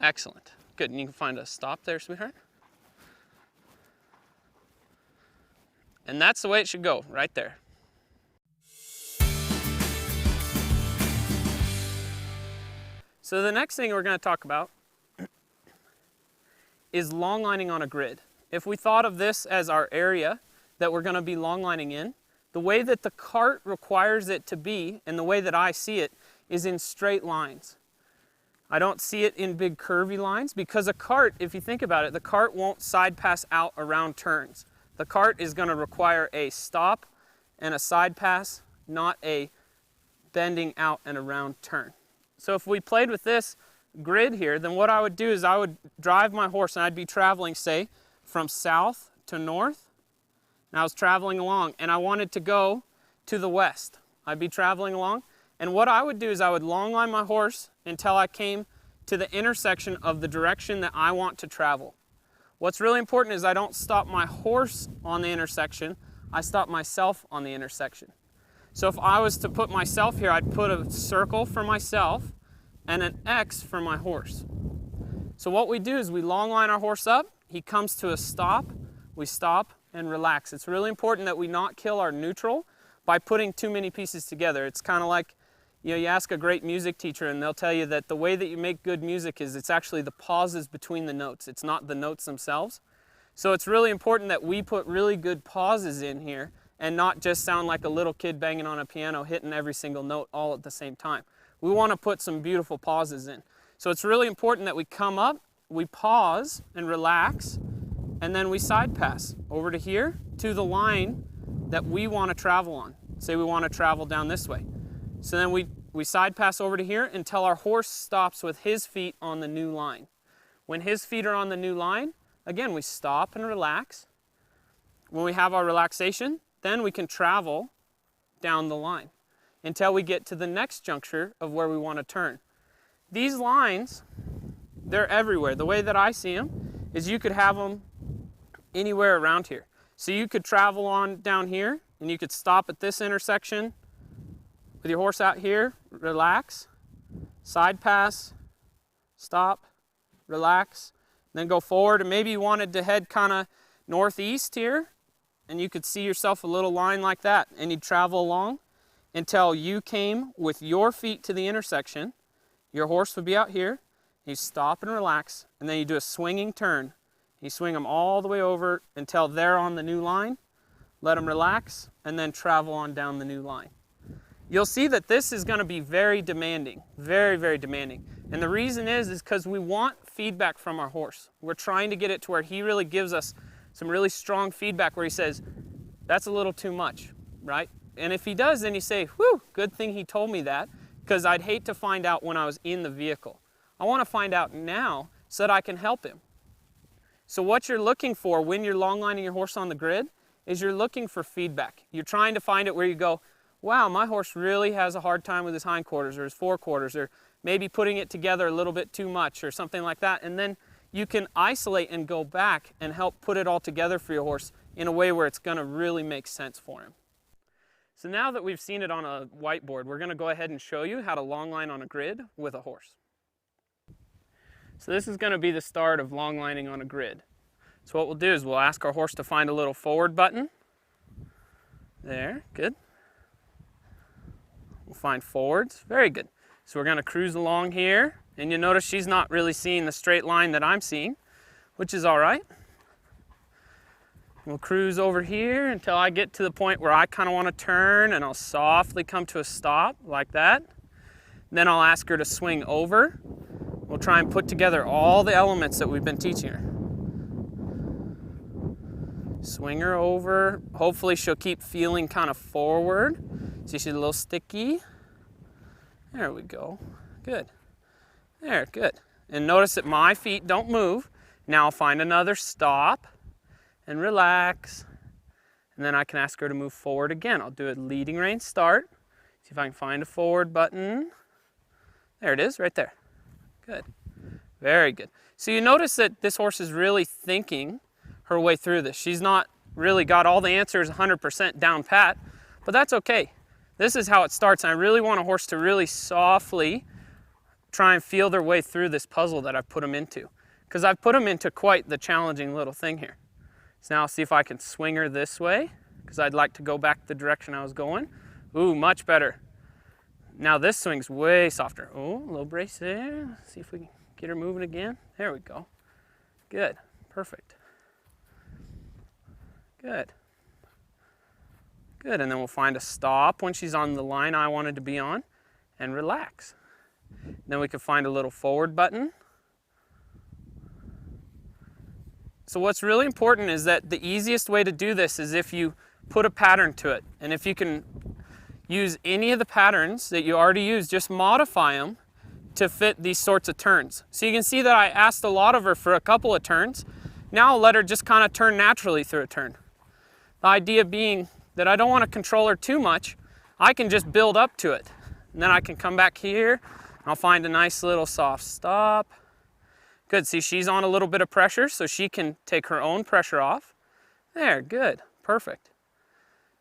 Excellent. Good. And you can find a stop there, sweetheart. And that's the way it should go, right there. So the next thing we're going to talk about is long lining on a grid. If we thought of this as our area that we're going to be long lining in, the way that the cart requires it to be, and the way that I see it, is in straight lines. I don't see it in big curvy lines, because a cart, if you think about it, the cart won't side pass out around turns. The cart is going to require a stop and a side pass, not a bending out and around turn. So if we played with this grid here, then what I would do is I would drive my horse and I'd be traveling, say, from south to north. And I was traveling along and I wanted to go to the west. I'd be traveling along, and what I would do is I would long line my horse until I came to the intersection of the direction that I want to travel. What's really important is I don't stop my horse on the intersection, I stop myself on the intersection. So if I was to put myself here, I'd put a circle for myself and an X for my horse. So what we do is we long line our horse up, he comes to a stop, we stop and relax. It's really important that we not kill our neutral by putting too many pieces together. It's kind of like, you ask a great music teacher and they'll tell you that the way that you make good music is it's actually the pauses between the notes. It's not the notes themselves. So it's really important that we put really good pauses in here and not just sound like a little kid banging on a piano hitting every single note all at the same time. We want to put some beautiful pauses in. So it's really important that we come up, we pause and relax, and then we side pass over to here to the line that we want to travel on. Say we want to travel down this way. So then we side pass over to here until our horse stops with his feet on the new line. When his feet are on the new line, again, we stop and relax. When we have our relaxation, then we can travel down the line until we get to the next juncture of where we want to turn. These lines, they're everywhere. The way that I see them is you could have them anywhere around here. So you could travel on down here and you could stop at this intersection with your horse out here, relax, side pass, stop, relax, then go forward. And maybe you wanted to head kind of northeast here and you could see yourself a little line like that and you'd travel along until you came with your feet to the intersection. Your horse would be out here, you stop and relax, and then you do a swinging turn. You swing them all the way over until they're on the new line, let them relax, and then travel on down the new line. You'll see that this is going to be very demanding, very, very demanding. And the reason is because we want feedback from our horse. We're trying to get it to where he really gives us some really strong feedback where he says, that's a little too much, right? And if he does, then you say, whew, good thing he told me that, because I'd hate to find out when I was in the vehicle. I want to find out now so that I can help him. So what you're looking for when you're long lining your horse on the grid is you're looking for feedback. You're trying to find it where you go, wow, my horse really has a hard time with his hindquarters or his forequarters, or maybe putting it together a little bit too much or something like that. And then you can isolate and go back and help put it all together for your horse in a way where it's going to really make sense for him. So now that we've seen it on a whiteboard, we're going to go ahead and show you how to long line on a grid with a horse. So this is going to be the start of long lining on a grid. So what we'll do is we'll ask our horse to find a little forward button. There, good. We'll find forwards, very good. So we're going to cruise along here, and you'll notice she's not really seeing the straight line that I'm seeing, which is all right. We'll cruise over here until I get to the point where I kind of want to turn, and I'll softly come to a stop like that. Then I'll ask her to swing over. We'll try and put together all the elements that we've been teaching her. Swing her over. Hopefully she'll keep feeling kind of forward. See, she's a little sticky. There we go. Good. There, good. And notice that my feet don't move. Now I'll find another stop and relax. And then I can ask her to move forward again. I'll do a leading rein start. See if I can find a forward button. There it is, right there. Good. Very good. So you notice that this horse is really thinking her way through this. She's not really got all the answers 100% down pat, but that's okay. This is how it starts. And I really want a horse to really softly try and feel their way through this puzzle that I've put them into, because I've put them into quite the challenging little thing here. So now I'll see if I can swing her this way, because I'd like to go back the direction I was going. Ooh, much better. Now this swing's way softer. Oh, a little brace there. See if we can get her moving again. There we go. Good. Perfect. Good. Good. And then we'll find a stop when she's on the line I wanted to be on and relax. Then we can find a little forward button. So what's really important is that the easiest way to do this is if you put a pattern to it. And if you can use any of the patterns that you already use, just modify them to fit these sorts of turns. So you can see that I asked a lot of her for a couple of turns. Now I'll let her just kind of turn naturally through a turn. The idea being that I don't want to control her too much. I can just build up to it. And then I can come back here, and I'll find a nice little soft stop. Good, see she's on a little bit of pressure, so she can take her own pressure off. There, good, perfect.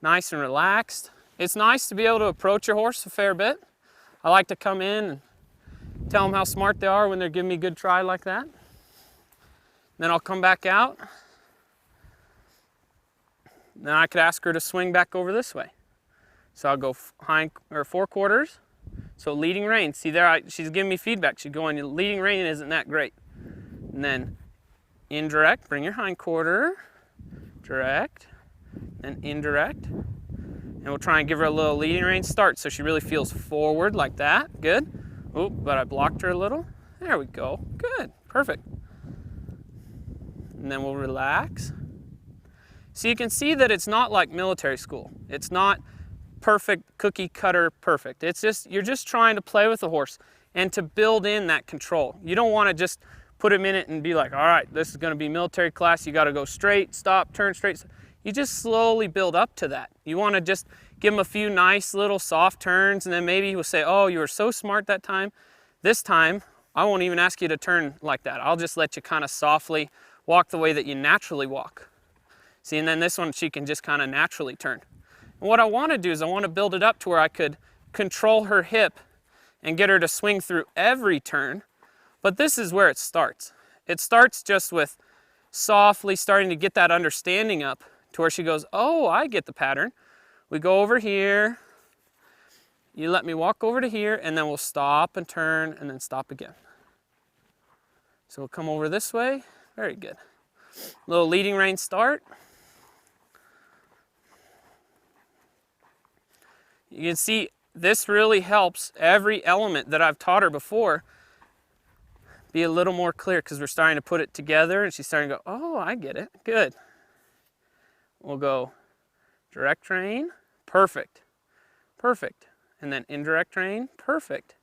Nice and relaxed. It's nice to be able to approach your horse a fair bit. I like to come in and tell them how smart they are when they're giving me a good try like that. Then I'll come back out. Then I could ask her to swing back over this way. So I'll go hind or forequarters. So leading rein. See there, she's giving me feedback. She's going, leading rein isn't that great. And then indirect, bring your hindquarter, direct, and indirect. And we'll try and give her a little leading rein start so she really feels forward like that. Good. Oh, but I blocked her a little. There we go. Good. Perfect. And then we'll relax. So you can see that it's not like military school. It's not perfect, cookie cutter perfect. It's just, you're just trying to play with the horse and to build in that control. You don't want to just put them in it and be like, all right, this is going to be military class. You got to go straight, stop, turn straight. You just slowly build up to that. You want to just give them a few nice little soft turns, and then maybe we'll say, oh, you were so smart that time. This time, I won't even ask you to turn like that. I'll just let you kind of softly walk the way that you naturally walk. See, and then this one, she can just kind of naturally turn. And what I want to do is I want to build it up to where I could control her hip and get her to swing through every turn. But this is where it starts. It starts just with softly starting to get that understanding up to where she goes, oh, I get the pattern. We go over here, you let me walk over to here, and then we'll stop and turn and then stop again. So we'll come over this way. Very good. Little leading rein start. You can see this really helps every element that I've taught her before be a little more clear, because we're starting to put it together and she's starting to go, oh, I get it. Good. We'll go direct rein. Perfect. Perfect. And then indirect rein. Perfect.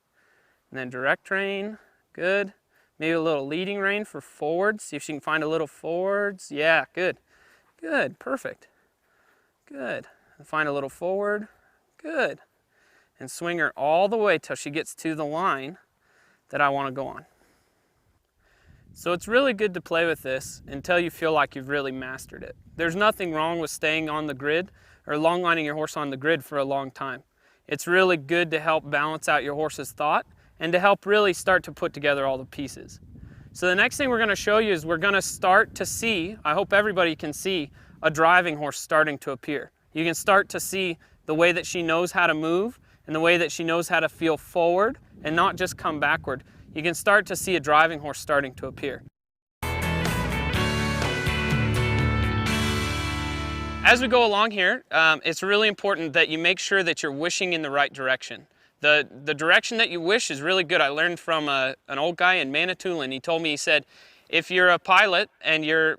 And then direct rein. Good. Maybe a little leading rein for forwards. See if she can find a little forwards. Yeah, good. Good. Perfect. Good. And find a little forward. Good. And swing her all the way till she gets to the line that I want to go on. So it's really good to play with this until you feel like you've really mastered it. There's nothing wrong with staying on the grid or long lining your horse on the grid for a long time. It's really good to help balance out your horse's thought and to help really start to put together all the pieces. So the next thing we're going to show you is we're going to start to see, I hope everybody can see, a driving horse starting to appear. You can start to see the way that she knows how to move and the way that she knows how to feel forward and not just come backward. You can start to see a driving horse starting to appear. As we go along here, it's really important that you make sure that you're wishing in the right direction. The direction that you wish is really good. I learned from an old guy in Manitoulin. He told me, he said, if you're a pilot and you're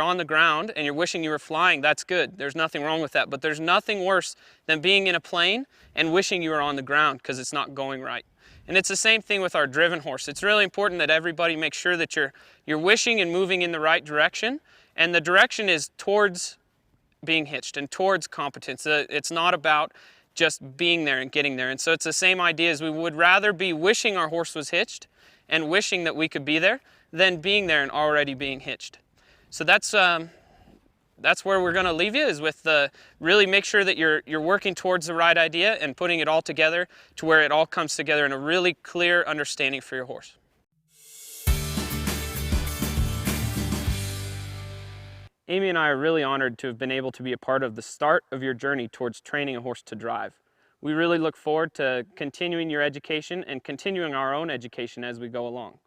on the ground and you're wishing you were flying, that's good. There's nothing wrong with that. But there's nothing worse than being in a plane and wishing you were on the ground because it's not going right. And it's the same thing with our driven horse. It's really important that everybody make sure that you're wishing and moving in the right direction, and the direction is towards being hitched and towards competence. It's not about just being there and getting there. And so it's the same idea as we would rather be wishing our horse was hitched and wishing that we could be there than being there and already being hitched. So that's where we're going to leave you, is with really make sure that you're working towards the right idea and putting it all together to where it all comes together in a really clear understanding for your horse. Amy and I are really honored to have been able to be a part of the start of your journey towards training a horse to drive. We really look forward to continuing your education and continuing our own education as we go along.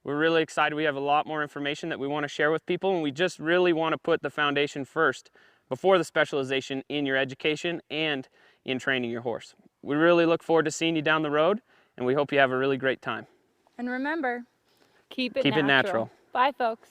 We're really excited. We have a lot more information that we want to share with people, and we just really want to put the foundation first before the specialization in your education and in training your horse. We really look forward to seeing you down the road, and we hope you have a really great time. And remember, keep it natural. Bye, folks.